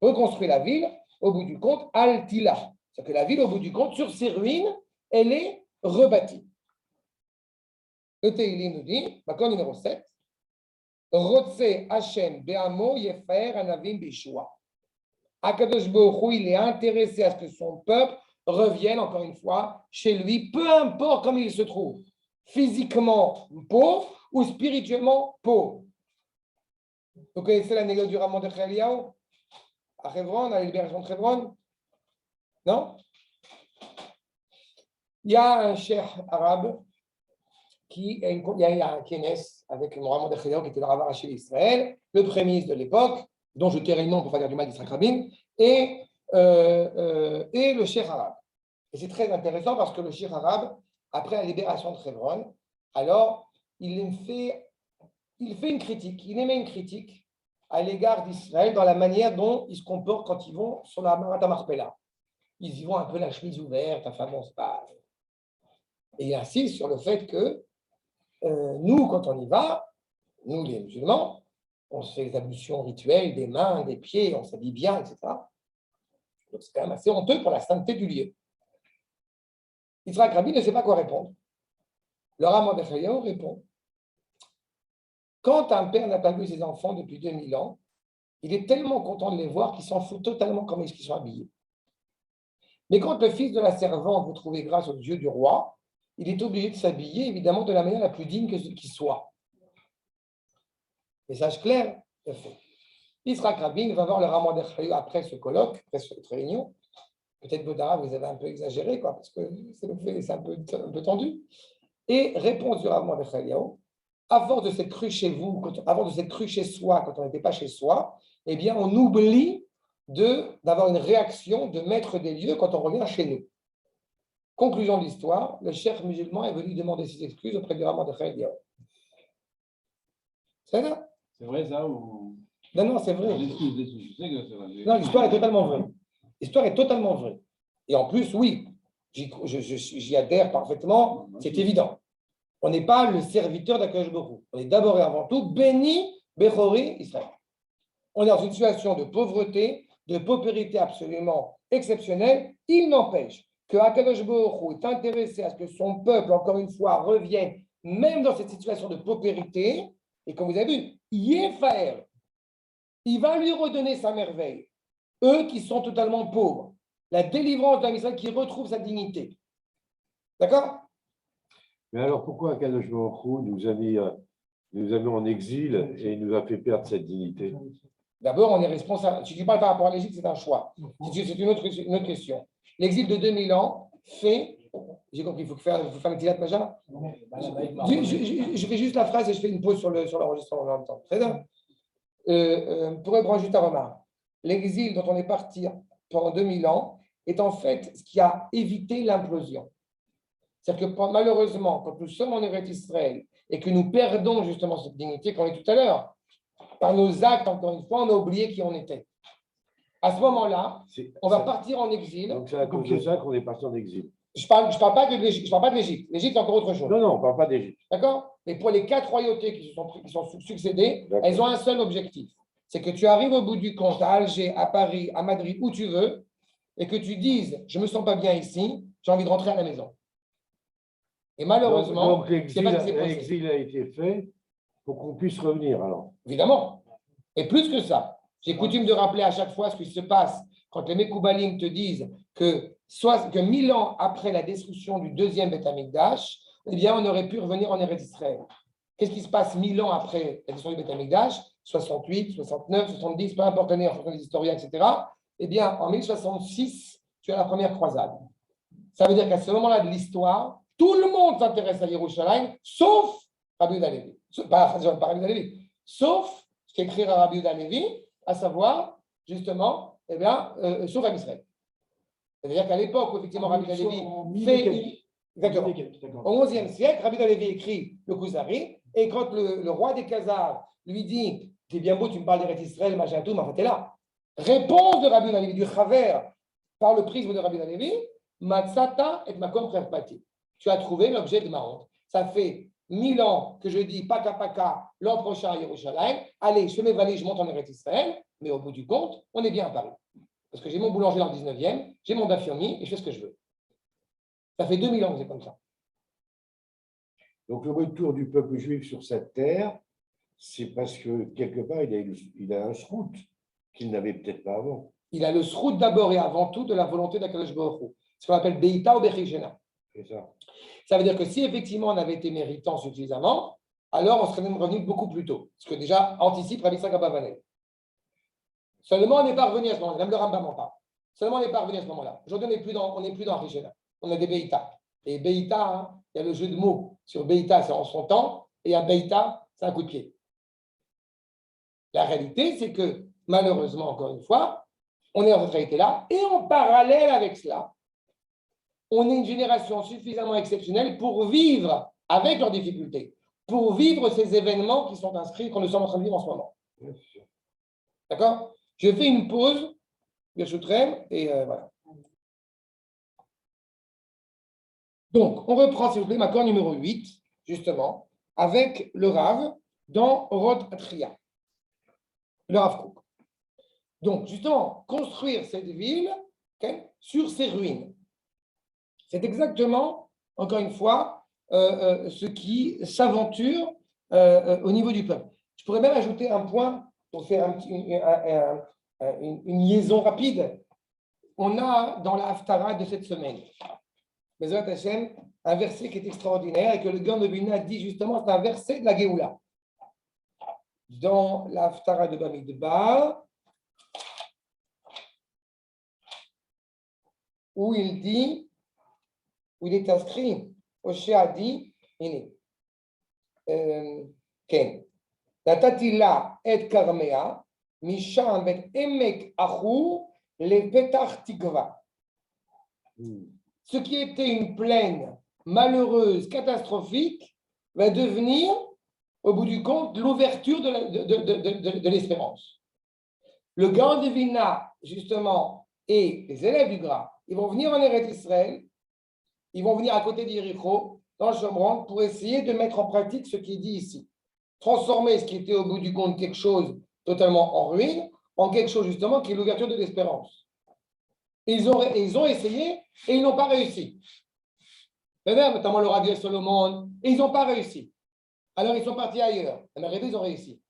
reconstruire la ville, au bout du compte, Altila. C'est-à-dire que la ville, au bout du compte, sur ses ruines, elle est rebâtie. Le Teilim nous dit, Makon numéro 7, Rotse Hashem Be'amo Yefer Anavim Bishua. Akadosh Baruch Hu, il est intéressé à ce que son peuple revienne, encore une fois, chez lui, peu importe comment il se trouve, physiquement pauvre ou spirituellement pauvre. Vous connaissez l'anecdote du Raman de Eliyahu à Hebron, à l'hébergement de Hebron? Non? Il y a un cheikh arabe qui a un kénès avec le Raman de Eliyahu qui était le Rav Arashi d'Israël, le premier ministre de l'époque, dont je tairai le nom pour pas dire du mal d'Israël Rabin, et le cheikh arabe. Et c'est très intéressant parce que le cheikh arabe, après la libération de Hebron, alors il fait une critique, il émet une critique à l'égard d'Israël dans la manière dont ils se comportent quand ils vont sur la Marat Marpella. Ils y vont un peu la chemise ouverte, enfin bon, c'est pas. Et il insiste sur le fait que nous, quand on y va, nous les musulmans, on se fait les ablutions rituelles des mains, des pieds, on s'habille bien, etc. Donc c'est quand même assez honteux pour la sainteté du lieu. Yitzhak Rabin ne sait pas quoi répondre. Le Raman de Eliyahu répond: quand un père n'a pas vu ses enfants depuis 2000 ans, il est tellement content de les voir qu'il s'en fout totalement comment ils sont habillés. Mais quand le fils de la servante veut trouver grâce aux yeux du roi, il est obligé de s'habiller, évidemment, de la manière la plus digne qu'il soit. Message clair, Yitzhak Rabin va voir le Raman de Eliyahu après ce colloque, après cette réunion. Peut-être Bodara, vous avez un peu exagéré, quoi, parce que c'est un peu tendu. Et réponse du Raman de Eliyahu: à force de s'être cru chez vous, avant de s'être cru chez soi, quand on n'était pas chez soi, eh bien, on oublie d'avoir une réaction de maître des lieux quand on revient chez nous. Conclusion de l'histoire, le cheikh musulman est venu demander ses excuses auprès du Raman de Eliyahu. C'est ça? C'est vrai ça ou... Non, c'est vrai. Je sais que c'est vrai. Non, l'histoire est totalement vraie. L'histoire est totalement vraie. Et en plus, oui, j'y adhère parfaitement, c'est évident. On n'est pas le serviteur d'Akadosh Baruch Hu. On est d'abord et avant tout béni Bechori Israël. on est dans une situation de pauvreté, de paupérité absolument exceptionnelle. Il n'empêche que Akadosh Baruch Hu est intéressé à ce que son peuple, encore une fois, revienne, même dans cette situation de paupérité. Et comme vous avez vu, Yéfaël, il va lui redonner sa merveille. Eux qui sont totalement pauvres. La délivrance d'un Israël qui retrouve sa dignité. D'accord? Mais alors, pourquoi Akadosh Baruch Hu nous a mis en exil et il nous a fait perdre cette dignité? D'abord, on est responsable. Si tu parles par rapport à l'Égypte, c'est un choix. C'est une autre question. L'exil de 2000 ans fait. J'ai compris, il faut faire une petite Maja. Je fais juste la phrase et je fais une pause sur l'enregistrement en même temps. Très bien. Pour reprendre juste ta remarque, l'exil dont on est parti pendant 2000 ans est en fait ce qui a évité l'implosion. C'est-à-dire que malheureusement, quand nous sommes en Eretz Israël et que nous perdons justement cette dignité qu'on est tout à l'heure, par nos actes, encore une fois, on a oublié qui on était. À ce moment-là, on va partir en exil. Donc c'est à cause de ça qu'on est parti en exil. Je parle pas de l'Égypte. Je parle pas de l'Égypte. L'Égypte, c'est encore autre chose. Non, on ne parle pas d'Égypte. D'accord? Mais pour les 4 royautés qui sont succédées, elles ont un seul objectif. C'est que tu arrives au bout du compte à Alger, à Paris, à Madrid, où tu veux, et que tu dises, je ne me sens pas bien ici, j'ai envie de rentrer à la maison. Et malheureusement, donc l'exil a été fait pour qu'on puisse revenir alors. Évidemment. Et plus que ça, j'ai coutume de rappeler à chaque fois ce qui se passe quand les Mekoubalim te disent que 1000 ans après la destruction du deuxième Beth Amikdash, eh bien, on aurait pu revenir en Eretz Israël. Qu'est-ce qui se passe 1000 ans après la destruction du Beth Amikdash, 68, 69, 70, peu importe l'année en fonction des historiens, etc. Eh bien, en 1066, tu as la première croisade. Ça veut dire qu'à ce moment-là de l'histoire, tout le monde s'intéresse à Yerushalayim, sauf Rabbi Yehuda Halevi. Pas Rabbi Yehuda Halevi, sauf ce qu'écrira Rabbi Yehuda Halevi, à savoir, justement, eh bien, sauf à Israël. C'est-à-dire qu'à l'époque où, effectivement, Rabbi Yehuda Halevi fait. Exactement. Au XIe siècle, Rabbi Yehuda Halevi écrit le Kuzari, et quand le roi des Khazars lui dit c'est bien beau, tu me parles d'Eretz Israël, machin tout, mais en fait, t'es là. Réponse de Rabbi Yehuda Halevi, du Chaver, par le prisme de Rabbi Yehuda Halevi, Matzata et Makom Prerpati. Tu as trouvé l'objet de ma honte. Ça fait 1000 ans que je dis Paka Paka, l'an prochain à Yerushalayim. Allez, je fais mes valises, je monte en Eretz Israël, mais au bout du compte, on est bien à Paris. Parce que j'ai mon boulanger dans le 19e, j'ai mon dafyomi et je fais ce que je veux. Ça fait 2000 ans que c'est comme ça. Donc le retour du peuple juif sur cette terre, c'est parce que quelque part, il a un srout qu'il n'avait peut-être pas avant. Il a le srout d'abord et avant tout de la volonté d'Akadosh Baruch Hu. Ce qu'on appelle Beïta ou Bechishena. C'est ça. Ça veut dire que si effectivement on avait été méritant suffisamment, alors on serait même revenu beaucoup plus tôt. Ce que déjà anticipe Rabbi Yitzhak Abavanel. Seulement on n'est pas revenu à ce moment-là. Même le Rambam en parle. Seulement on n'est pas revenu à ce moment-là. Aujourd'hui on n'est plus dans Richena. On a des Beïta. Et Beïta, hein, il y a le jeu de mots sur Beïta, c'est en son temps, et à Beïta, c'est un coup de pied. La réalité, c'est que malheureusement, encore une fois, on est dans cette réalité-là, et en parallèle avec cela, on est une génération suffisamment exceptionnelle pour vivre avec leurs difficultés, pour vivre ces événements qui sont inscrits, qu'on nous sommes en train de vivre en ce moment. D'accord? Je fais une pause, Birchutrem, et voilà. Donc, on reprend, s'il vous plaît, ma accord numéro 8, justement, avec le Rav dans Orot Atria, le Rav Kook. Donc, justement, construire cette ville sur ses ruines. C'est exactement, encore une fois, ce qui s'aventure au niveau du peuple. Je pourrais même ajouter un point pour faire une liaison rapide. On a dans la Haftara de cette semaine, Bezrat Hashem, un verset qui est extraordinaire et que le Gaon de Vilna dit justement, c'est un verset de la Géoula. Dans la Haftara de Bamidbar, où il dit, où il est inscrit, Oshéa a dit, Ken, Natatila et Karmea, Misham bet Emek Achou, le Petach Tikva. Ce qui était une plaine malheureuse, catastrophique, va devenir, au bout du compte, l'ouverture de l'espérance. Le Gaon de Vilna, justement, et les élèves du Gra, ils vont venir en Eretz Israël, ils vont venir à côté d'Yericho, dans le Shomron, pour essayer de mettre en pratique ce qui est dit ici. Transformer ce qui était au bout du compte quelque chose totalement en ruine, en quelque chose justement qui est l'ouverture de l'espérance. Ils ont essayé et ils n'ont pas réussi. Notamment le Rabbi Solomon, et ils n'ont pas réussi. Alors ils sont partis ailleurs. Mais regardez, ils ont réussi.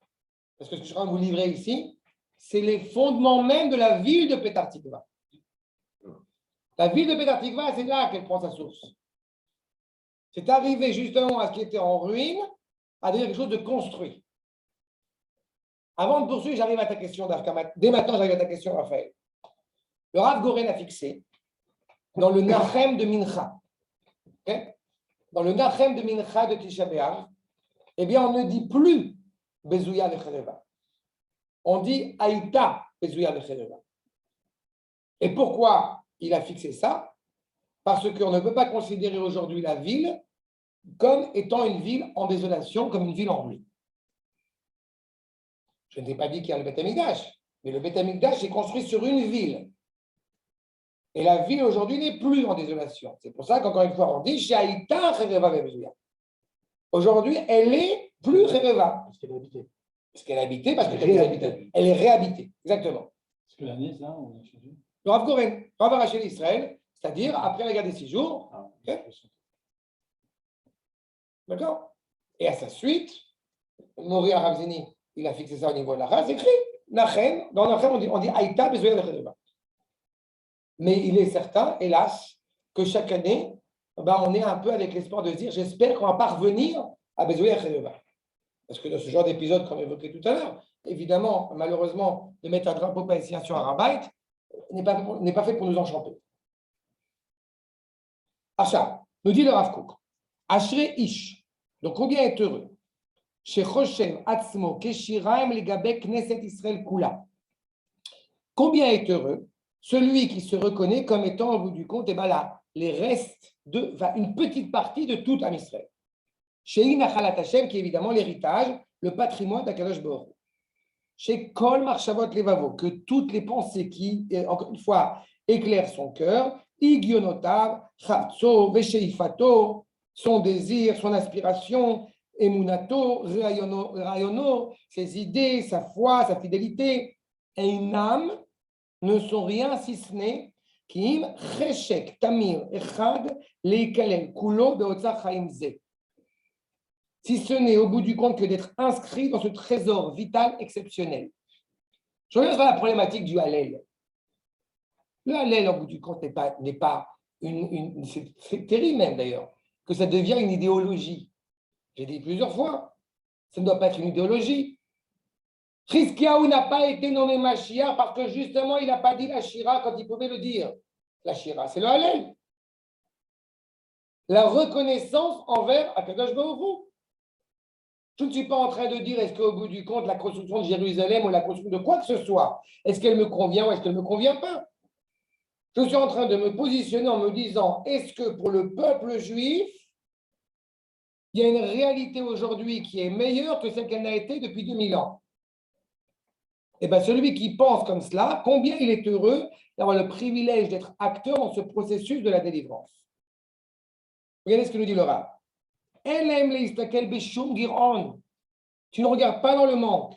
Parce que ce que je suis en train de vous livrer ici, c'est les fondements même de la ville de Petar Tikva. La ville de Petar Tikva, c'est là qu'elle prend sa source. C'est arrivé justement à ce qui était en ruine, à devenir quelque chose de construit. Avant de poursuivre, j'arrive à ta question, dès maintenant, j'arrive à ta question, Raphaël. Le Rav Goren a fixé dans le Nachem de Mincha. Okay? Dans le Nachem de Mincha de Tisha B'Av, eh bien, on ne dit plus Bezouya Vecheleva. On dit Aïta Bezouya Vecheleva. Et pourquoi il a fixé ça? Parce qu'on ne peut pas considérer aujourd'hui la ville comme étant une ville en désolation, comme une ville en ruine. Je ne t'ai pas dit qu'il y a le Beth Amikdash, mais le Beth Amikdash est construit sur une ville. Et la ville aujourd'hui n'est plus en désolation. C'est pour ça qu'encore une fois, on dit Shaïta Chereva Bezouya. Aujourd'hui, elle est plus Chereva. Parce qu'elle est habitée. Parce qu'elle est habitée, parce qu'elle est habitée. Elle est réhabitée, exactement. Est-ce que l'année, ça, on a changé? Le Rav Goren, Rav Arachel d'Israël, c'est-à-dire après la guerre des 6 jours. Ah, Okay. D'accord? Et à sa suite, Mori Aravzini, il a fixé ça au niveau de la race, c'est écrit Nachem. Dans Nachem, on dit Aïta Bezouya Vecheleva. Mais il est certain, hélas, que chaque année, on est un peu avec l'espoir de se dire j'espère qu'on va pas revenir à Bezouya Vecheleva. Parce que dans ce genre d'épisode qu'on évoquait tout à l'heure, évidemment, malheureusement, de mettre un drapeau palestinien sur un rabbin n'est pas fait pour nous enchanter. Acha, nous dit le Rav Kook, Ashre Ish, donc combien est heureux, chez Choshem Atzmo, Keshiraim Legabe Knesset Israël Kula. Combien est heureux celui qui se reconnaît comme étant au bout du compte, et ben là, les restes une petite partie de tout Am Israël. Chez Inachalat Hashem, qui est évidemment l'héritage, le patrimoine d'Akadosh Baruch Hu. Chez Kol Marshavot Levavo, que toutes les pensées qui, encore une fois, éclairent son cœur, Igionotav, Chavtso, Vesheifato, son désir, son aspiration, Emunato, Rayono, ses idées, sa foi, sa fidélité, Einam, ne sont rien si ce n'est Kim Cheshek Tamir Echad Leikalel Kulo Beotzar Chaim Ze. Si ce n'est au bout du compte que d'être inscrit dans ce trésor vital exceptionnel. Je reviens sur la problématique du Hallel. Le Hallel, au bout du compte, n'est pas c'est terrible même d'ailleurs, que ça devient une idéologie. J'ai dit plusieurs fois, ça ne doit pas être une idéologie. Chizkiyahu n'a pas été nommé Mashiach parce que justement, il n'a pas dit la Shira quand il pouvait le dire. La Shira, c'est le Hallel. La reconnaissance envers Akadosh Baruch Hu. Je ne suis pas en train de dire est-ce qu'au bout du compte, la construction de Jérusalem ou la construction de quoi que ce soit, est-ce qu'elle me convient ou est-ce qu'elle ne me convient pas? Je suis en train de me positionner en me disant est-ce que pour le peuple juif, il y a une réalité aujourd'hui qui est meilleure que celle qu'elle n'a été depuis 2000 ans? Eh bien, celui qui pense comme cela, combien il est heureux d'avoir le privilège d'être acteur dans ce processus de la délivrance. Regardez ce que nous dit le Rav. Tu ne regardes pas dans le manque.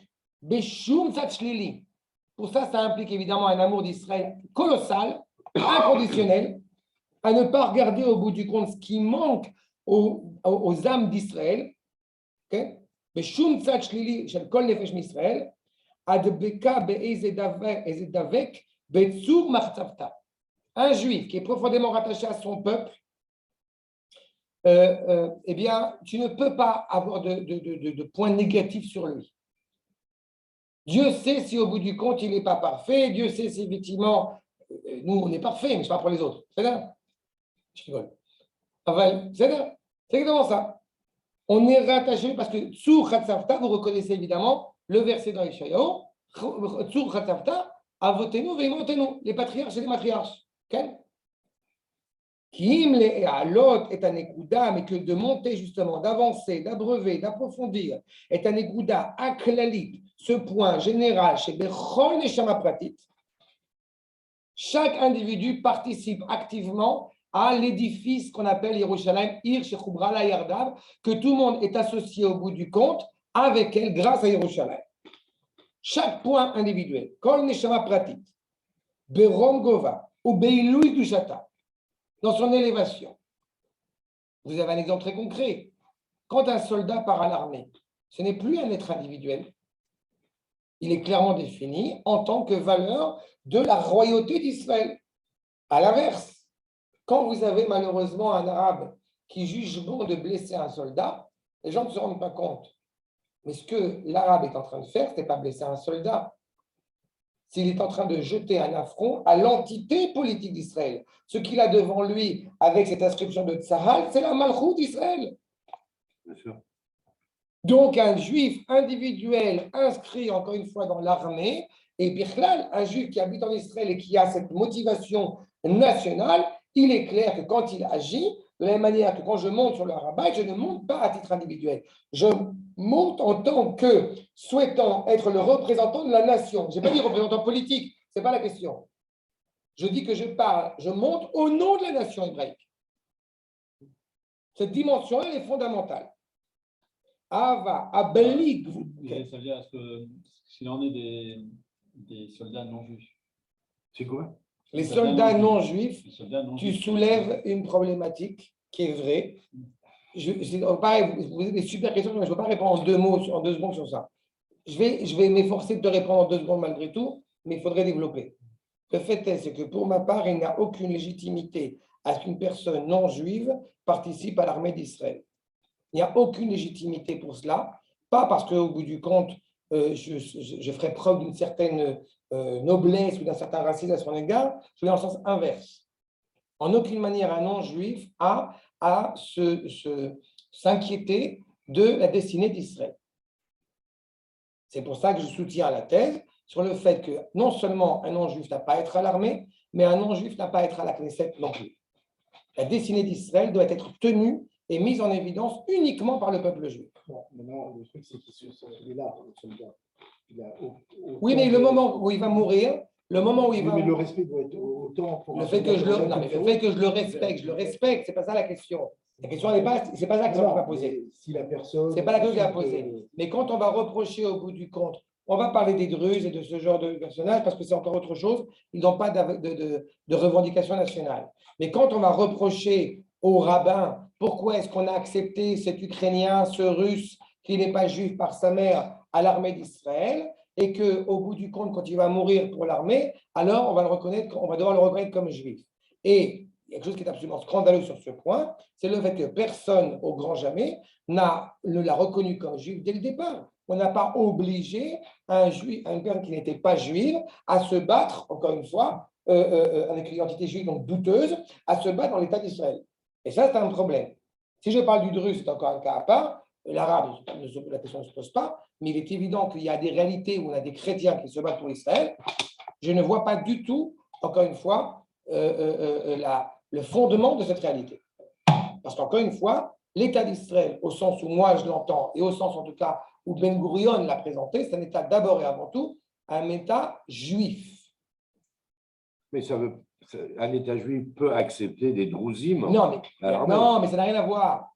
Pour ça, ça implique évidemment un amour d'Israël colossal, inconditionnel, à ne pas regarder au bout du compte ce qui manque aux âmes d'Israël. Un juif qui est profondément rattaché à son peuple, eh bien, tu ne peux pas avoir de points négatifs sur lui. Dieu sait si au bout du compte, il n'est pas parfait. Dieu sait si effectivement, nous, on est parfait, mais je parle pour les autres. C'est là. Je rigole. C'est là. C'est exactement ça. On est rattaché parce que Tsur Chatzavta, vous reconnaissez évidemment le verset dans Yeshayahu, Tsur Chatzavta, Avotenu veimotenu, les patriarches et les matriarches. Okay? Kim le alot est un ékouda, mais que de monter justement, d'avancer, d'abreuver, d'approfondir, est un ékouda aklalit, ce point général chez Bechol Neshama Pratit. Chaque individu participe activement à l'édifice qu'on appelle Yerushalayim, Ir Shechubra la Yardav, que tout le monde est associé au bout du compte avec elle grâce à Yerushalayim. chaque point individuel, Kol Neshama Pratit, Berom Gova, ou Beilui Dushata, dans son élévation. Vous avez un exemple très concret. Quand un soldat part à l'armée, ce n'est plus un être individuel. Il est clairement défini en tant que valeur de la royauté d'Israël. À l'inverse, quand vous avez malheureusement un arabe qui juge bon de blesser un soldat, les gens ne se rendent pas compte. Mais ce que l'arabe est en train de faire, ce n'est pas blesser un soldat. S'il est en train de jeter un affront à l'entité politique d'Israël. Ce qu'il a devant lui avec cette inscription de Tzahal, c'est la Malchout d'Israël. Bien sûr. Donc, un juif individuel inscrit, encore une fois, dans l'armée, et Bichlal, un juif qui habite en Israël et qui a cette motivation nationale, il est clair que quand il agit, de la même manière que quand je monte sur le rabbin, je ne monte pas à titre individuel. Je monte en tant que souhaitant être le représentant de la nation. Je n'ai pas dit représentant politique, ce n'est pas la question. Je dis que je monte au nom de la nation hébraïque. Cette dimension, elle est fondamentale. Ava, Abelig. Ça veut dire, est-ce que s'il en est des soldats non juifs? C'est quoi? Les soldats non juifs, tu juifs. soulèves une problématique qui est vraie. Pareil, vous avez des super questions, mais je ne peux pas répondre en 2 mots, en 2 secondes sur ça. Je vais m'efforcer de te répondre en 2 secondes malgré tout, mais il faudrait développer. Le fait est, c'est que pour ma part, il n'y a aucune légitimité à ce qu'une personne non juive participe à l'armée d'Israël. Il n'y a aucune légitimité pour cela, pas parce qu'au bout du compte, je ferai preuve d'une certaine noblesse ou d'un certain racisme à son égard, je vais dans le sens inverse. En aucune manière, un non-juif a à s'inquiéter de la destinée d'Israël. C'est pour ça que je soutiens la thèse sur le fait que non seulement un non-juif n'a pas à être à l'armée, mais un non-juif n'a pas à être à la Knesset non plus. La destinée d'Israël doit être tenue et mise en évidence uniquement par le peuple juif. Bon, maintenant, le truc, c'est qu'il est là, le soldat. Oui, mais le moment où il va mourir, le moment où il va... Mais le respect doit être autant pour... Le fait que je le respecte, c'est pas ça la question. La question n'est pas, c'est pas ça que je vais poser. Si la personne... C'est pas la question que je vais poser. Mais quand on va reprocher au bout du compte, on va parler des Druzes et de ce genre de personnages parce que c'est encore autre chose. Ils n'ont pas de revendication nationale. Mais quand on va reprocher aux rabbins pourquoi est-ce qu'on a accepté cet Ukrainien, ce Russe qui n'est pas juif par sa mère à l'armée d'Israël et qu'au bout du compte, quand il va mourir pour l'armée, alors on va devoir le reconnaître comme juif. Et il y a quelque chose qui est absolument scandaleux sur ce point, c'est le fait que personne, au grand jamais, ne l'a reconnu comme juif dès le départ. On n'a pas obligé une personne qui n'était pas juive à se battre, encore une fois, avec une identité juive donc douteuse, à se battre dans l'État d'Israël. Et ça, c'est un problème. Si je parle du Druze, c'est encore un cas à part. L'arabe, la question ne se pose pas, mais il est évident qu'il y a des réalités où on a des chrétiens qui se battent pour Israël. Je ne vois pas du tout, encore une fois, le fondement de cette réalité. Parce qu'encore une fois, l'État d'Israël, au sens où moi je l'entends, et au sens en tout cas où Ben Gurion l'a présenté, c'est un État d'abord et avant tout, un État juif. Mais un État juif peut accepter des drouzim. Non, mais ça n'a rien à voir.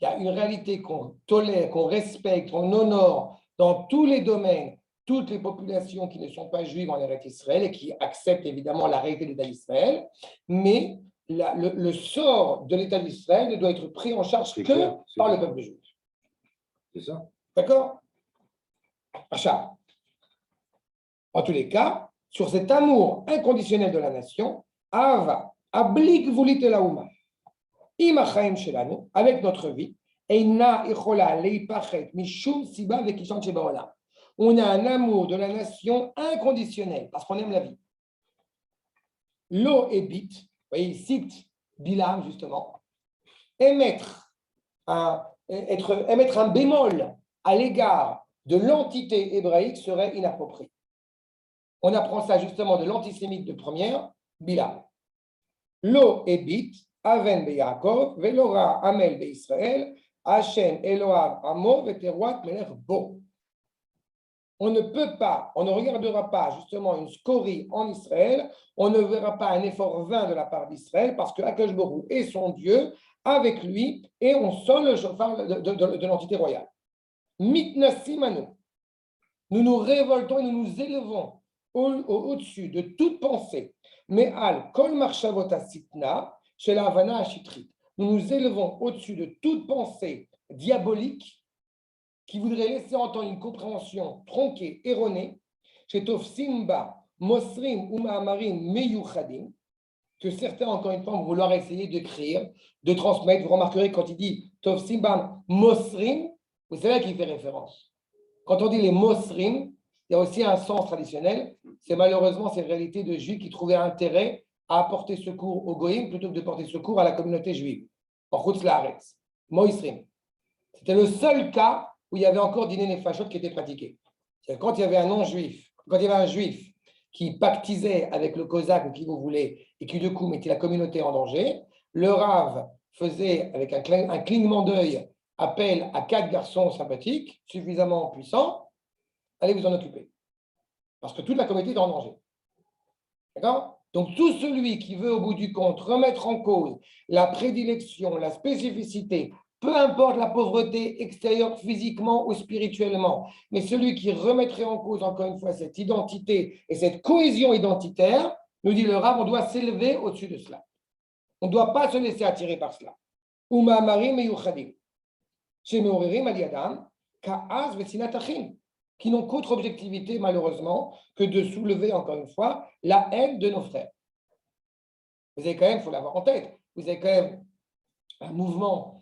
Il y a une réalité qu'on tolère, qu'on respecte, qu'on honore dans tous les domaines, toutes les populations qui ne sont pas juives en Eretz Israël et qui acceptent évidemment la réalité de l'État d'Israël, mais le sort de l'État d'Israël ne doit être pris en charge que par le peuple juif. C'est ça. D'accord? Achat. En tous les cas, sur cet amour inconditionnel de la nation, Ava, Ablik Vulit Elaouma, Imachaim Shelanu, avec notre vie, Eina Ichola Leipachet Mishum Siba Vekishan Shebaolam. On a un amour de la nation inconditionnel parce qu'on aime la vie. Lo et bit, vous voyez, il cite Bilam justement, émettre un bémol à l'égard de l'entité hébraïque serait inapproprié. On apprend ça justement de l'antisémite de première, Bilam. Lo et bit, Aven be Yaakov, Velora Amel be Israël, Hashem Eloav Amo, Veteruat Melech Bo. On ne peut pas, on ne regardera pas justement une scorie en Israël, on ne verra pas un effort vain de la part d'Israël parce que Akadosh Baruch Hu est son Dieu avec lui et on sent le chauffard de l'entité royale. Mitnasimanu. nous nous révoltons et nous nous élevons au-dessus de toute pensée. Mais al kol marchavota sitna chez la havana ashitrit. Nous nous élevons au-dessus de toute pensée diabolique qui voudrait laisser entendre une compréhension tronquée, erronée, chez Tofsimba, Mosrim ou Mahamarim Meyuchadim, que certains, encore une fois, vont vouloir essayer d'écrire, de transmettre. Vous remarquerez quand il dit Tofsimba, Mosrim, vous savez à qui il fait référence. Quand on dit les Mosrim, il y a aussi un sens traditionnel. C'est malheureusement cette réalité de juifs qui trouvaient intérêt à apporter secours aux goïms plutôt que de porter secours à la communauté juive. En Chutz Laaretz, Moisrim. C'était le seul cas où il y avait encore dîner nefashot qui était pratiqué. Quand il y avait un non-juif, quand il y avait un juif qui pactisait avec le cosaque ou qui vous voulez, et qui du coup mettait la communauté en danger, le Rav faisait, avec un clignement d'œil, appel à 4 garçons sympathiques, suffisamment puissants, allez vous en occuper. Parce que toute la communauté est en danger. D'accord? Donc tout celui qui veut au bout du compte remettre en cause la prédilection, la spécificité, peu importe la pauvreté extérieure physiquement ou spirituellement, mais celui qui remettrait en cause encore une fois cette identité et cette cohésion identitaire, nous dit le Rav, on doit s'élever au-dessus de cela. On ne doit pas se laisser attirer par cela. Uma marim meyuchadim, shemeorerim al yadam, ka'az vesinat achim, qui n'ont qu'autre objectivité, malheureusement, que de soulever, encore une fois, la haine de nos frères. Vous avez quand même, il faut l'avoir en tête, vous avez quand même un mouvement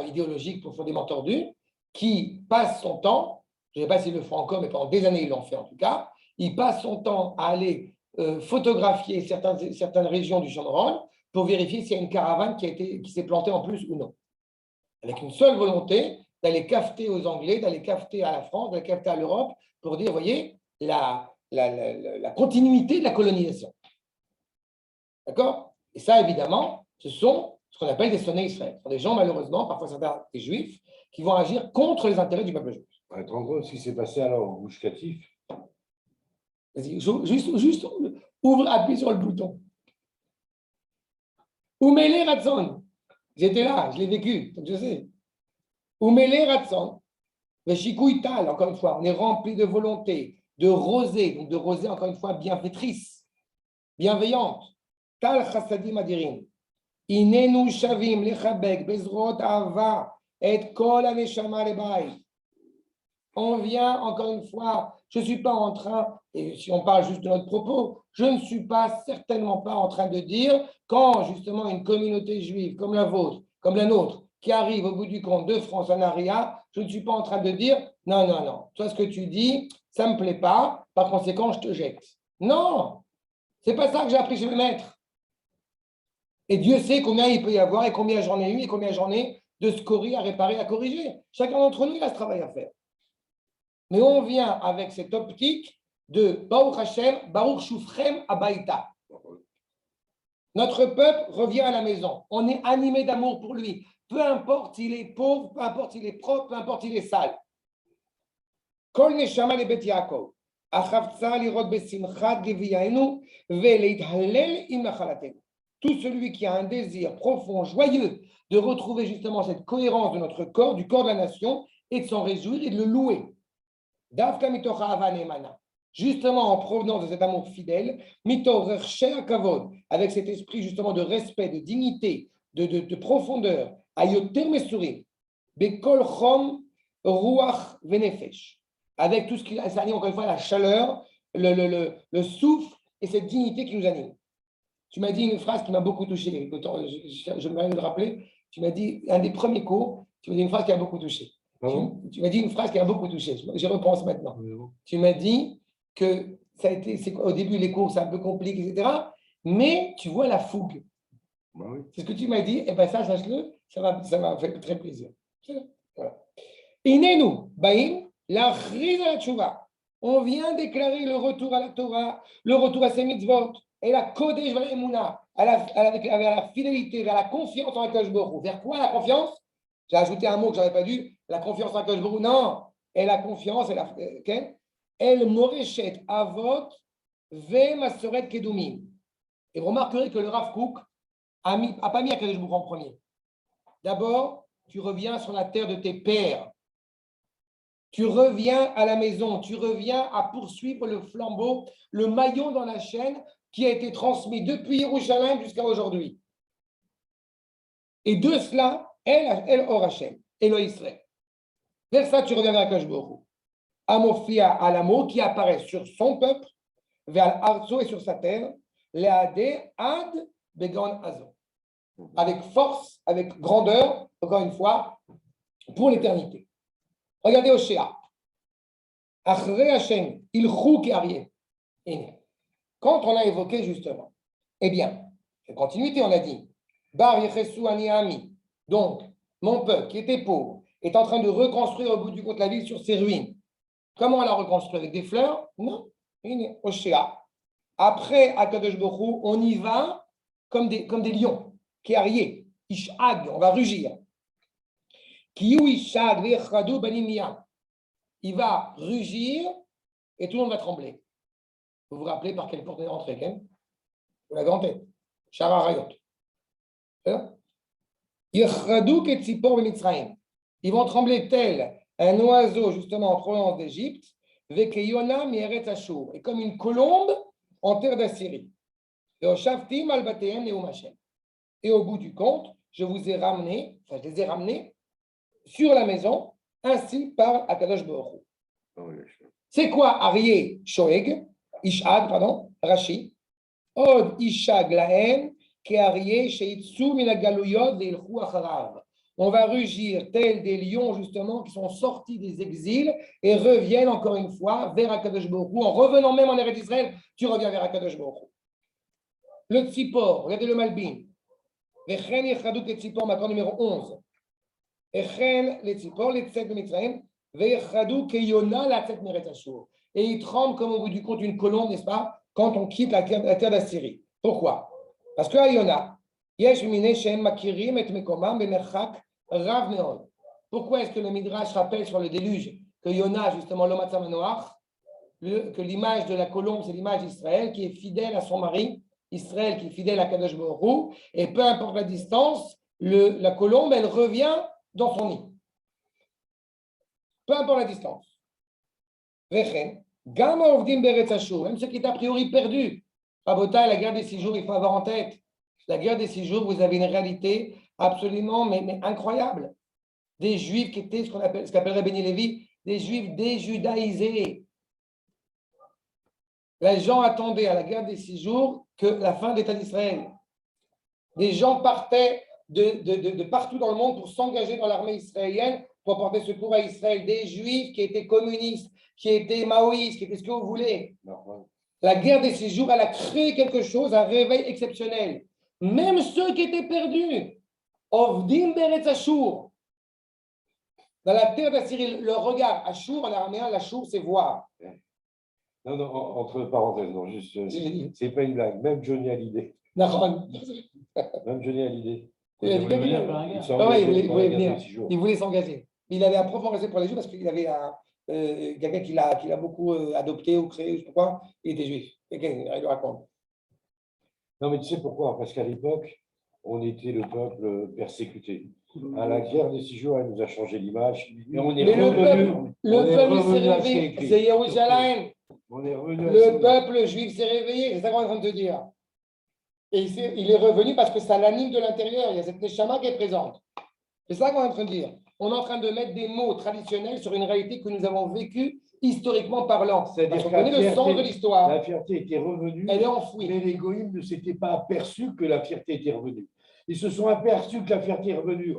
idéologique profondément tordu qui passe son temps, je ne sais pas s'il le fait encore, mais pendant des années, il l'en fait en tout cas, il passe son temps à aller photographier certaines régions du Champ pour vérifier s'il y a une caravane qui s'est plantée en plus ou non. Avec une seule volonté, d'aller cafeter aux Anglais, d'aller cafeter à la France, d'aller cafeter à l'Europe, pour dire, vous voyez, la continuité de la colonisation. D'accord? Et ça, évidemment, ce sont ce qu'on appelle des sonnés Israël. Ce sont des gens, malheureusement, parfois certains des juifs, qui vont agir contre les intérêts du peuple juif. Tu te rends compte ce qui s'est passé alors au Gush Katif? Vas-y, juste ouvre, appuie sur le bouton. Oumele Ratson. J'étais là, je l'ai vécu, donc je sais. Oumele Ratson. Veshikouy Tal, encore une fois, on est rempli de volonté, de rosée, donc de rosée, encore une fois, bienfaitrice, bienveillante. Tal chassadim adirim. Inenu shavim lechabek bezrot ava et kol aneshama lebay. On vient, encore une fois, je ne suis pas en train, et si on parle juste de notre propos, je ne suis pas certainement pas en train de dire quand justement une communauté juive comme la vôtre, comme la nôtre, qui arrive au bout du compte de France en Aria, je ne suis pas en train de dire non, non, non, toi ce que tu dis, ça ne me plaît pas, par conséquent je te jette. Non, ce n'est pas ça que j'ai appris chez le maître. Et Dieu sait combien il peut y avoir et combien j'en ai eu et combien j'en ai de scories à réparer, à corriger. Chacun d'entre nous, il a ce travail à faire. Mais on vient avec cette optique de Baruch Hashem, Baruch Shufchem Abaïta. Notre peuple revient à la maison. On est animé d'amour pour lui. Peu importe s'il est pauvre, peu importe s'il est propre, peu importe s'il est sale. Kol neshama le bet Yaakov. Achavtsa lirot besimchat geviyainu veleithalel im nachalatenu. Tout celui qui a un désir profond, joyeux, de retrouver justement cette cohérence de notre corps, du corps de la nation, et de s'en réjouir et de le louer. Davka mitocha hava neemana. Justement en provenance de cet amour fidèle, kavod, avec cet esprit justement de respect, de dignité, de profondeur, ayoter mesurim, bekol chom ruach venefesh, avec tout ce qui s'anime encore une fois la chaleur, le souffle et cette dignité qui nous anime. Tu m'as dit une phrase qui m'a beaucoup touché, je me permets de le rappeler, tu m'as dit, un des premiers cours, tu m'as dit une phrase qui a beaucoup touché. Tu m'as dit une phrase qui a beaucoup touché, je repense maintenant. Tu m'as dit que ça a été, au début les cours c'est un peu compliqué, etc. Mais tu vois la fougue. Oui. C'est ce que tu m'as dit, et bien ça, sache-le, ça m'a fait très plaisir. Voilà. Inenu, Baïm, la chrise à la tchouva. On vient déclarer le retour à la Torah, le retour à ses mitzvot, et la Kodesh Valemuna, à la fidélité, vers la confiance en Akadosh Baruch Hu. Vers quoi la confiance? J'ai ajouté un mot que je n'avais pas dû, la confiance en Akadosh Baruch Hu. Non, et la confiance, El Moreshet Avot Ve Masoret Kedumim. Et vous remarquerez que le Rav Kook n'a pas mis Akadosh Baruch Hu en premier. D'abord, tu reviens sur la terre de tes pères. tu reviens à la maison, tu reviens à poursuivre le flambeau, le maillon dans la chaîne qui a été transmis depuis Yerushalayim jusqu'à aujourd'hui. Et de cela, El Or Hashem, Elo Israël. Vers ça, tu reviens vers Akash Baruch Hu. Amofia Alamo qui apparaît sur son peuple, vers Arzo et sur sa terre, Leade Ad Began Azo. Avec force, avec grandeur, encore une fois, pour l'éternité. Regardez Oshéa. Achre Hashem, Ilchou Kearié. Quand on a évoqué justement, eh bien, en continuité, on a dit, Bar Yechesu Ani Ami. Donc, mon peuple qui était pauvre est en train de reconstruire au bout du compte la ville sur ses ruines. Comment on l'a reconstruit? Avec des fleurs? Non. Oshéa. Après Akadosh Baruch Hu, on y va comme des lions. Kearié, Ishag, on va rugir. Kiyu Ishag, Vechadu Banimia. Il va rugir et tout le monde va trembler. Vous vous rappelez par quelle porte on est rentré, Ken? La grande tête. Shara Rayot. Yechradu Ketzipor Bemitzraim. Ils vont trembler tel un oiseau, justement, en provenance d'Égypte, Vekeyona Mieret Ashur. Et comme une colombe en terre d'Assyrie. Et au bout du compte, je vous ai ramené, enfin, je les ai ramenés sur la maison, ainsi par Akadosh Baruch Hu. C'est quoi Arié Shoeg, Ishag, pardon, Rashi, Od Ishag Lahem, Ke Arié Sheitsu Minagaluyot Veilchu Acharav. On va rugir tels des lions, justement, qui sont sortis des exils et reviennent encore une fois vers Akadosh Baruch Hu. En revenant même en Eretz Israël, tu reviens vers Akadosh Baruch Hu. Le Tzipor, regardez le Malbim. Vechen Yechaduk le Tzipor, maintenant numéro 11. Vechen le Tzipor, le Tzet de Mitzrayim, Vechaduk et Yona la Tzet Meret Ashur. Et il tremble comme au bout du compte une colombe, n'est-ce pas, quand on quitte la terre d'Assyrie. Pourquoi? Parce que à Yona, Yesh Mine Shem Makirim et Mekomam Bemerchak Rav Meod. Pourquoi est-ce que le Midrash rappelle sur le déluge que Yona, justement, l'Omatzam Noach, que l'image de la colombe, c'est l'image d'Israël qui est fidèle à son mari, Israël qui est fidèle à Kadosh Baruch Hu, et peu importe la distance, la colombe, elle revient dans son nid. Peu importe la distance. Vechen, Gama Ovdim Beretz Ashur, même ce qui est a priori perdu. Rabotai, la guerre des 6 jours, il faut avoir en tête. La guerre des 6 jours, vous avez une réalité absolument mais incroyable. Des Juifs qui étaient ce qu'appellerait Béni Lévi, des Juifs déjudaïsés. Les gens attendaient à la guerre des 6 jours que la fin de l'État d'Israël. Des gens partaient de partout dans le monde pour s'engager dans l'armée israélienne pour porter secours à Israël. Des Juifs qui étaient communistes, qui étaient maoïstes, qui étaient ce que vous voulez. La guerre des 6 jours, elle a créé quelque chose, un réveil exceptionnel. Même ceux qui étaient perdus, Ovdim Beretz Ashur, dans la terre d'Assyrie, le regard, Ashur en araméen, l'Ashur, c'est voir. Non, entre parenthèses, non, juste, c'est pas une blague. Même Johnny Hallyday. Non. Même Johnny Hallyday. Il voulait venir. Il voulait s'engager. Il avait un profond respect pour les Juifs parce qu'il avait quelqu'un qui l'a beaucoup adopté ou créé, je ne sais pas quoi. Il était juif. Quelqu'un, il le raconte. Non, mais tu sais pourquoi? Parce qu'à l'époque, on était le peuple persécuté. À la guerre des 6 jours, elle nous a changé l'image. Et on est revenu. Le peuple s'est réveillé. C'est Yerushalayim. On est revenu. Le peuple juif s'est réveillé. C'est ça qu'on est en train de te dire. Et il est revenu parce que ça l'anime de l'intérieur. Il y a cette neshama qui est présente. C'est ça qu'on est en train de dire. On est en train de mettre des mots traditionnels sur une réalité que nous avons vécue historiquement parlant. C'est-à-dire qu'on connaît le sens de l'histoire. La fierté était revenue. Elle est enfouie. Mais les goïms ne s'étaient pas aperçus que la fierté était revenue. Ils se sont aperçus que la fierté est revenue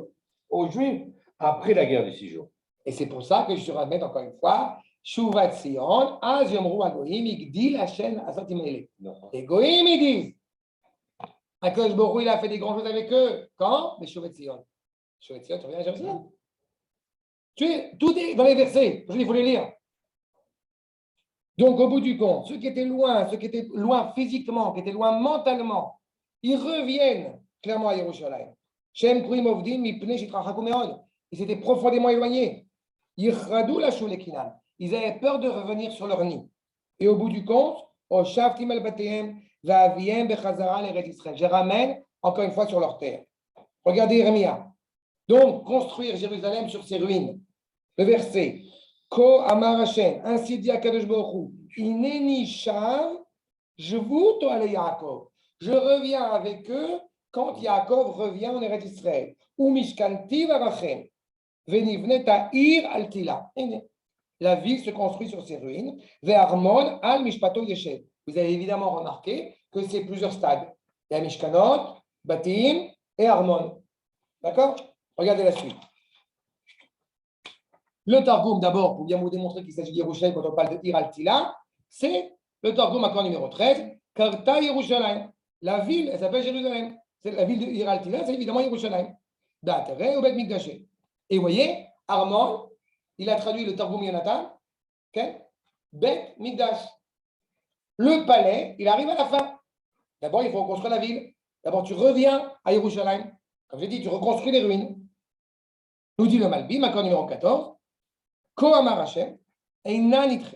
aux Juifs après la guerre des 6 jours. Et c'est pour ça que je ramène encore une fois, Shuvat Sion, Az Yomru Agoïm, Igdil Hashem Asatim Ele. Les Goïm, ils disent, Akadosh Baruch Hu, il a fait des grandes choses avec eux. Quand? Mais Shuvat Sion. Shuvat Sion, tu reviens à Jérusalem. Tout est dans les versets, il faut les lire. Donc, au bout du compte, ceux qui étaient loin physiquement, qui étaient loin mentalement, ils reviennent clairement à Yerushalayim. Ils étaient profondément éloignés. Ils avaient peur de revenir sur leur nid. Et au bout du compte, je ramène encore une fois sur leur terre. Regardez Jérémia. Donc, construire Jérusalem sur ses ruines. Le verset. Ko Amar Hashem, ainsi dit Akadosh Baruch Hu, Ineni Shav, Jevut ale Yaakov. Je reviens avec eux quand Yaakov revient en Eretz Israël. Ou Mishkanti Varachem, Venivne Ta'ir Altila. La ville se construit sur ses ruines. Ve'armon al Mishpato Yeshev. Vous avez évidemment remarqué que c'est plusieurs stades. Il y a Mishkanot, Batim et Armon. D'accord? Regardez la suite. Le Targum, d'abord, pour bien vous démontrer qu'il s'agit d'Yerushalayim quand on parle de Ir al-Tila, c'est le Targum, accord numéro 13, Karta Yerushalayim. La ville, elle s'appelle Jérusalem. C'est la ville de Ir al-Tila, c'est évidemment Yerushalayim. D'Atere ou Bet Mikdaché. Et vous voyez, Armon, il a traduit le Targum Yonatan, okay? Bet Mikdash. Le palais, il arrive à la fin. D'abord, il faut reconstruire la ville. D'abord, tu reviens à Yerushalayim. Comme je dis, tu reconstruis les ruines. Nous dit le Malbim, accord numéro 14. Ko Amar Hashem, Eina Nitre.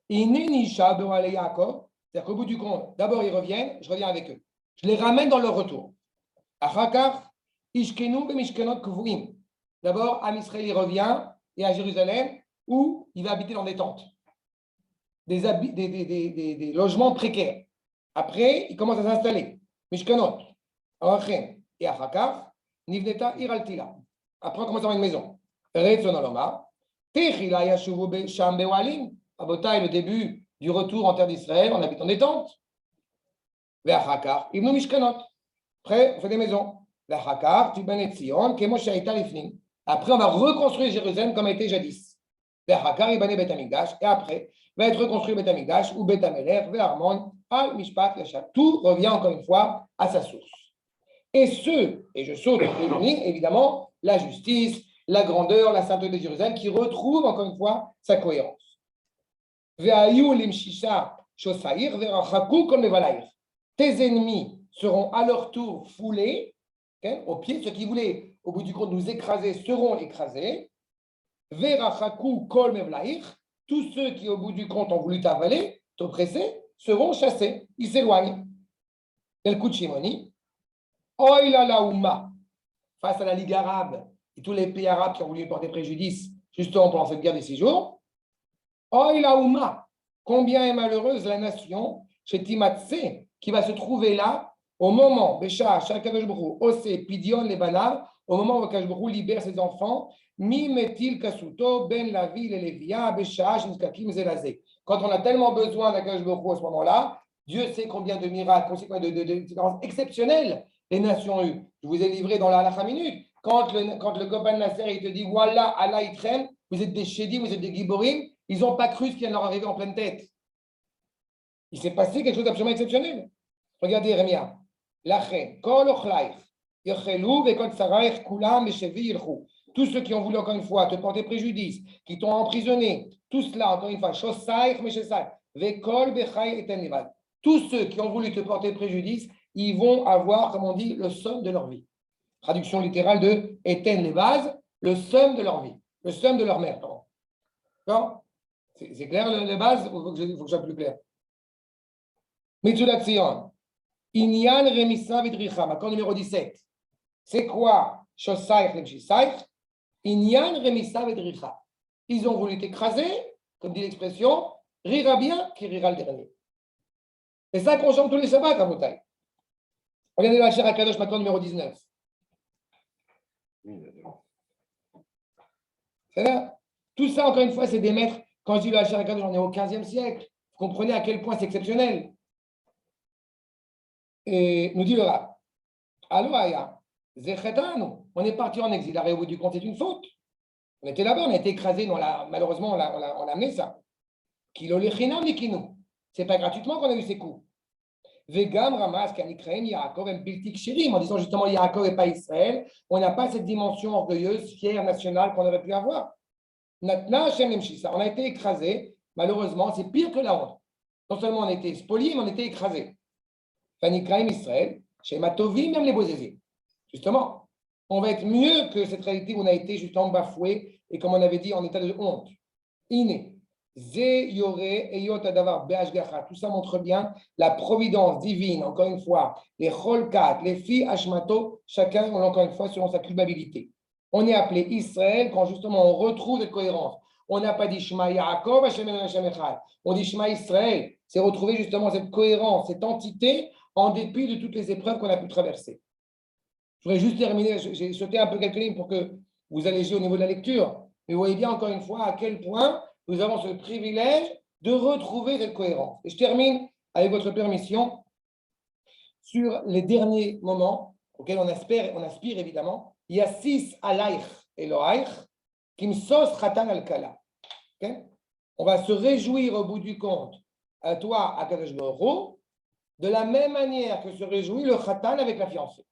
Ineni Shav Be'ale Yaakov. C'est-à-dire qu'au bout du compte, d'abord ils reviennent, je reviens avec eux. Je les ramène dans leur retour. Achakar, Ishkenu Bemishkenot Kvuim. D'abord, Am Israël, il revient, et à Jérusalem, où il va habiter dans des tentes, des logements précaires. Après, il commence à s'installer. Mishkenot, Arachem, et Achakar, Nivneta Iraltila. Après, on commence à avoir une maison. Retson Oloma. Techila Yashuvu Sham Bewalim. Abotai, le début du retour en terre d'Israël, on habite dans des tentes. Ve'achakar, Ibnu Mishkanot. Après, on fait des maisons. Ve'achakar, Tibanet Zion, Kemo Shaita Lifnim. Après, on va reconstruire Jérusalem comme a été jadis. Ve'achakar, Ibane Bet Hamikdash. Et après, va être reconstruit Bet Hamikdash ou Bet Hamelech, Ve'armon, Al Mishpat, Yashat. Tout revient encore une fois à sa source. Et je saute de l'uni, évidemment, la justice, la grandeur, la sainteté de Jérusalem, qui retrouve encore une fois sa cohérence. Tes ennemis seront à leur tour foulés, okay, au pied, ceux qui voulaient, au bout du compte, nous écraser seront écrasés. Tous ceux qui, au bout du compte, ont voulu t'avaler, t'oppresser, seront chassés, ils s'éloignent. Tel coup de Shimoni. Face à la Ligue arabe et tous les pays arabes qui ont voulu lui porter préjudice, justement pendant cette guerre des 6 jours, combien est malheureuse la nation chez Timatse qui va se trouver là au moment, Bécha, Shakadosh Baruch Hu, Ose, Pidion, les Banav, au moment où Akadosh Baruch Hu libère ses enfants, Mi Metil Kasuto, Ben Lavi, les Lévia, Bécha, Shinskakim, Zelazé. Quand on a tellement besoin d'Akadosh Baruch Hu à ce moment-là, Dieu sait combien de miracles, de séquences exceptionnelles les nations ont eu. Je vous ai livré dans la halakha minute. Quand le copain Nasser il te dit voilà, Allah il traîne, vous êtes des chédim, vous êtes des giborim, ils n'ont pas cru ce qui vient de leur arriver en pleine tête. Il s'est passé quelque chose d'absolument exceptionnel. Regardez Jérémia. Tous ceux qui ont voulu encore une fois te porter préjudice, qui t'ont emprisonné, tout cela encore une fois, tous ceux qui ont voulu te porter préjudice, ils vont avoir, comme on dit, le somme de leur vie. Traduction littérale de Eten les bases, le somme de leur vie, le somme de leur mère. D'accord? C'est clair les bases? Il faut que je sois plus clair. Mitzulat Zion. Inyan Remissa Vidricham, accord numéro 17. C'est quoi Shosaich Lemshisaich? Inyan Remissa Vidricham. Ils ont voulu t'écraser, comme dit l'expression, rira bien qui rira le dernier. C'est ça qu'on chante tous les sabbats à Moutaï. Regardez la Shira Kadosh, accord numéro 19. C'est là. Tout ça, encore une fois, c'est des maîtres. Quand je dis le Hachar Kadosh, on est au 15e siècle. Vous comprenez à quel point c'est exceptionnel. Et nous dit le Rav, Aloaya, Zechetanu, on est parti en exil. Au bout du compte, c'est une faute. On était là-bas, on a été écrasés, malheureusement, on a amené ça. Kilo lechinam likinu. C'est pas gratuitement qu'on a eu ces coups. Vegam Ramas, Kanikreim, Yaakov, Biltik Shirim, en disant justement Yaakov et pas Israël, on n'a pas cette dimension orgueilleuse, fière, nationale qu'on aurait pu avoir. Natna Hashem Lemshisa, on a été écrasés, malheureusement, c'est pire que la honte. Non seulement on a été spoliés, mais on a été écrasés. Kanikreim Israël, chez Matovim, même les Bozézim. Justement, on va être mieux que cette réalité où on a été justement bafoué et comme on avait dit, en état de honte. Iné. Tout ça montre bien la providence divine, encore une fois, les Cholkat, les filles Hashmato, chacun, encore une fois, selon sa culpabilité. On est appelé Israël quand justement on retrouve cette cohérence, On n'a pas dit Shema Yaakov, Hashem Eloheinu Hashem Echad. On dit Shema Israël. C'est retrouver justement cette cohérence, cette entité, en dépit de toutes les épreuves qu'on a pu traverser. Je voudrais juste terminer, j'ai sauté un peu quelques lignes pour que vous allégiez au niveau de la lecture. Mais vous voyez bien encore une fois à quel point nous avons ce privilège de retrouver cette cohérence. Et je termine, avec votre permission, sur les derniers moments auxquels on aspire évidemment. Il y a 6 alaïch Eloaich, Kimsos Khatan al-Kala. On va se réjouir au bout du compte, à toi, à Kadosh Baruch Hu, de la même manière que se réjouit le Khatan avec la fiancée.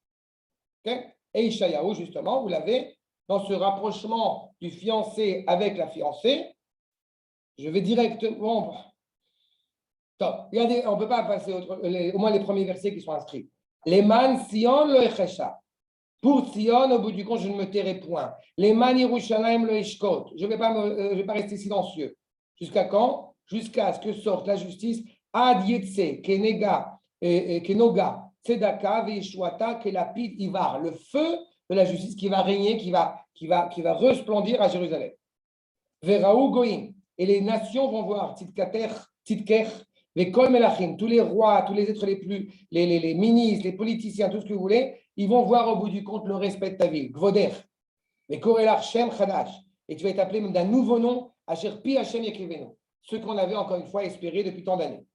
Et Ishayahu, justement, vous l'avez, dans ce rapprochement du fiancé avec la fiancée. Je vais directement. Regardez, on ne peut pas passer au moins les premiers versets qui sont inscrits. Les man Sion lo echesha. Pour Sion, au bout du compte, je ne me tairai point. Les man Yerushalayim lo eshkot. Je ne vais pas rester silencieux. Jusqu'à quand? Jusqu'à ce que sorte la justice. Ad yetse, kenega, kenoga, tzedaka, veishuata, kelapid, ivar. Le feu de la justice qui va régner, qui va resplendir à Jérusalem. Veraou goïm. Et les nations vont voir, Tzidker, les Kol Melachim, tous les rois, tous les êtres les ministres, les politiciens, tout ce que vous voulez, ils vont voir au bout du compte le respect de ta ville. Gvoder, les Korelach Shem Chadash. Et tu vas être appelé même d'un nouveau nom, Asher Pi Hashem Yekevenu. Ce qu'on avait encore une fois espéré depuis tant d'années.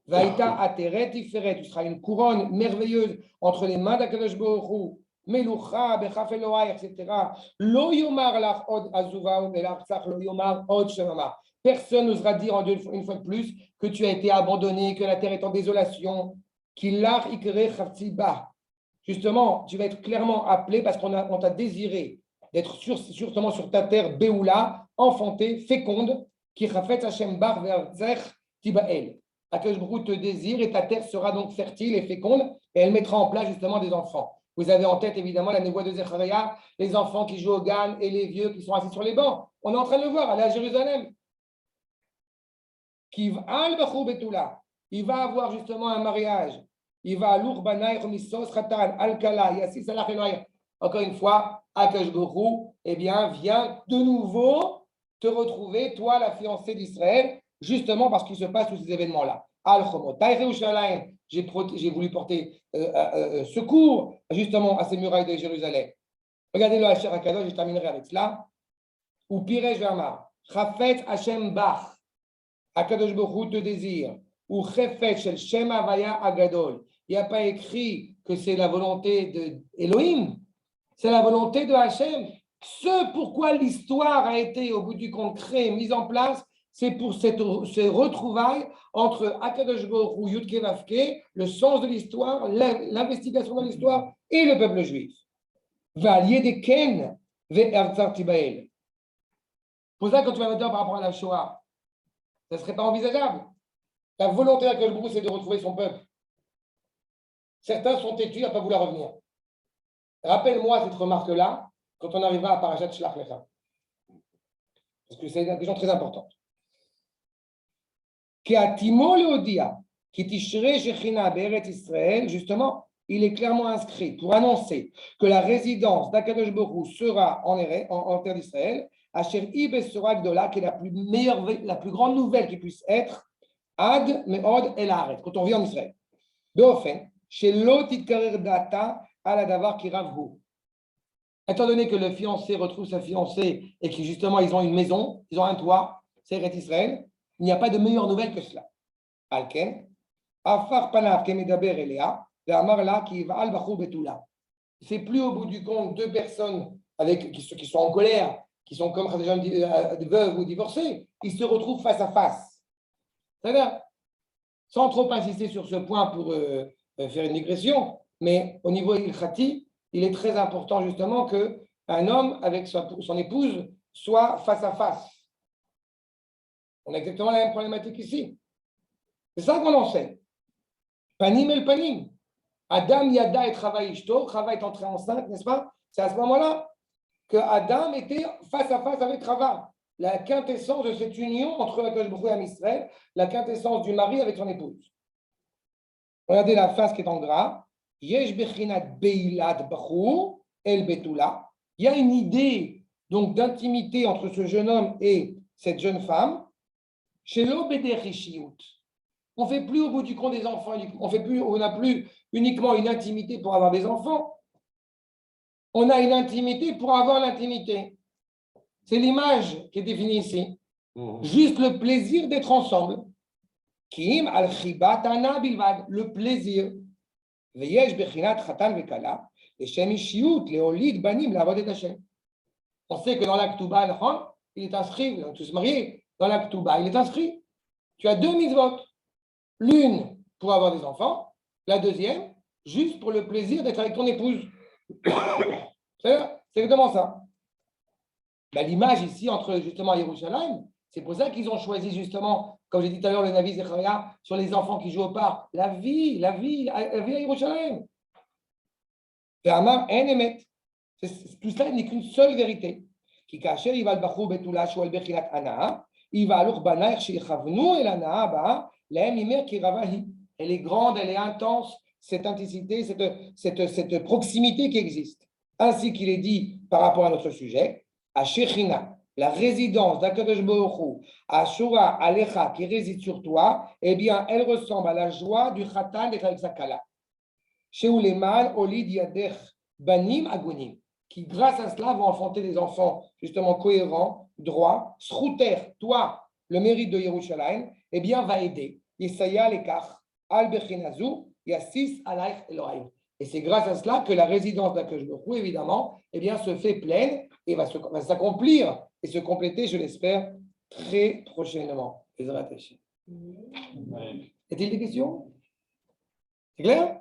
Vaïta Ateret Tiferet, tu seras une couronne merveilleuse entre les mains d'Akadosh Baruch Hu. Melucha, Bechaf Eloai, etc. Lo yomar lach od azuva ou melachzach lo yomar od shemama. Personne n'osera dire une fois de plus que tu as été abandonné, que la terre est en désolation. Kilach ikre chavtziba. Justement, tu vas être clairement appelé parce qu'on t'a désiré d'être justement sur ta terre Béoula, enfantée, féconde, qui chafetz Hashem bar ve'arzech tibael. Akadosh Baruch Hu te désire et ta terre sera donc fertile et féconde et elle mettra en place justement des enfants. Vous avez en tête évidemment la névoie de Zechariah, les enfants qui jouent au GAN et les vieux qui sont assis sur les bancs. On est en train de le voir, aller à Jérusalem. Il va avoir justement un mariage. Il va à l'Urbanaï, Misos, Khatan, Al-Kala, Yassis, Alach Eloaï. Encore une fois, Akadosh Baruch Hu, eh bien, vient de nouveau te retrouver, toi, la fiancée d'Israël, justement parce qu'il se passe tous ces événements-là. Al-Chomotai, Yerushalayim. J'ai voulu porter secours justement à ces murailles de Jérusalem. Regardez le Hacher Akadosh, je terminerai avec cela. Ou Pirej Vermar, Chafetz Hashem Bach, Akadosh Baruch Hu te désire. Ou Chefetz Shel Shem Havaya Agadol. Il n'y a pas écrit que c'est la volonté de Elohim, c'est la volonté de Hashem. Ce pourquoi l'histoire a été au bout du compte créée, mise en place, c'est pour ces retrouvailles entre Akadosh Baruch Hu, Yudke Vavke, le sens de l'histoire, l'investigation dans l'histoire et le peuple juif. Valier de Ken, Ve'erzar Tibael. Pour ça, quand tu vas me dire par rapport à la Shoah, ça ne serait pas envisageable. La volonté d'Akadosh Baruch Hu, c'est de retrouver son peuple. Certains sont têtus à ne pas vouloir revenir. Rappelle-moi cette remarque-là quand on arrivera à Parashat Shlach Lecha. Parce que c'est une question très importante. Justement, il est clairement inscrit pour annoncer que la résidence d'Akadosh Baruch Hu sera en terre d'Israël, Asher Ibes Sora Gdola, qui est la plus grande nouvelle qui puisse être, Ad Meod El Haaretz, quand on vit en Israël. Beofen, chez l'Otit Karer Data, Aladavar Kiravhu. Étant donné que le fiancé retrouve sa fiancée et que justement ils ont une maison, ils ont un toit, c'est Eretz Israël, il n'y a pas de meilleure nouvelle que cela. Alken, Afar Panav Kemedaber Elea, Ve'amar qui va al Bachou Betula. C'est plus au bout du compte deux personnes qui sont en colère, qui sont comme des veuves ou divorcées, ils se retrouvent face à face. C'est-à-dire, sans trop insister sur ce point pour faire une digression, mais au niveau ilchati, il est très important justement qu'un homme avec son épouse soit face à face. On a exactement la même problématique ici. C'est ça qu'on enseigne. Panim el panim. Adam yada et Chava ishto. Chava est entrée enceinte, n'est-ce pas? C'est à ce moment-là que Adam était face à face avec Chava. La quintessence de cette union entre Akadosh Baruch Hu et Israël, la quintessence du mari avec son épouse. Regardez la face qui est en gras. Yesh bechinat beilat bachur el betula. Il y a une idée donc d'intimité entre ce jeune homme et cette jeune femme, chez l'obédérishiout. On ne fait plus au bout du compte des enfants, on n'a plus uniquement une intimité pour avoir des enfants. On a une intimité pour avoir l'intimité. C'est l'image qui est définie ici. Juste le plaisir d'être ensemble. Kim al-chibatana bilvad, le plaisir. Veyesh bechinat chatan vekala, et shem ishiyut leolid banim la'avodet Hashem. On sait que dans la Ketouba, il est inscrit, ils ont tous mariés, dans la Ketouba, il est inscrit. Tu as 2 mitzvot. L'une pour avoir des enfants, la deuxième, juste pour le plaisir d'être avec ton épouse. C'est exactement ça. L'image ici entre justement Yerushalayim, c'est pour ça qu'ils ont choisi justement, comme j'ai dit tout à l'heure, le Navi Zecharia sur les enfants qui jouent au parc. La vie à Yerushalayim. Tout cela n'est qu'une seule vérité. Qui cache, il va le bachou betula shual bechinat ana, il va alors banaïr chez chavnu el ana ba, l'aim imer qui ravahi. Elle est grande, elle est intense, cette intensité, cette proximité qui existe. Ainsi qu'il est dit par rapport à notre sujet, à Shechina, la résidence d'Akadosh Baruch Hu, à Shura Alecha, qui réside sur toi, eh bien, elle ressemble à la joie du Khatan d'être avec sa Kala. Chez Uleman, Olid Yadech, Banim Agonim, qui grâce à cela vont enfanter des enfants justement cohérents, droits. Schrouter, toi, le mérite de Yerushalayim, eh bien, va aider. Yesaya Lekach, Al Bechinazu, Yassis Alaich Elohim. Et c'est grâce à cela que la résidence d'Akadosh Baruch Hu, évidemment, eh bien, se fait pleine et va s'accomplir et se compléter, je l'espère, très prochainement. Est-il des questions? C'est clair?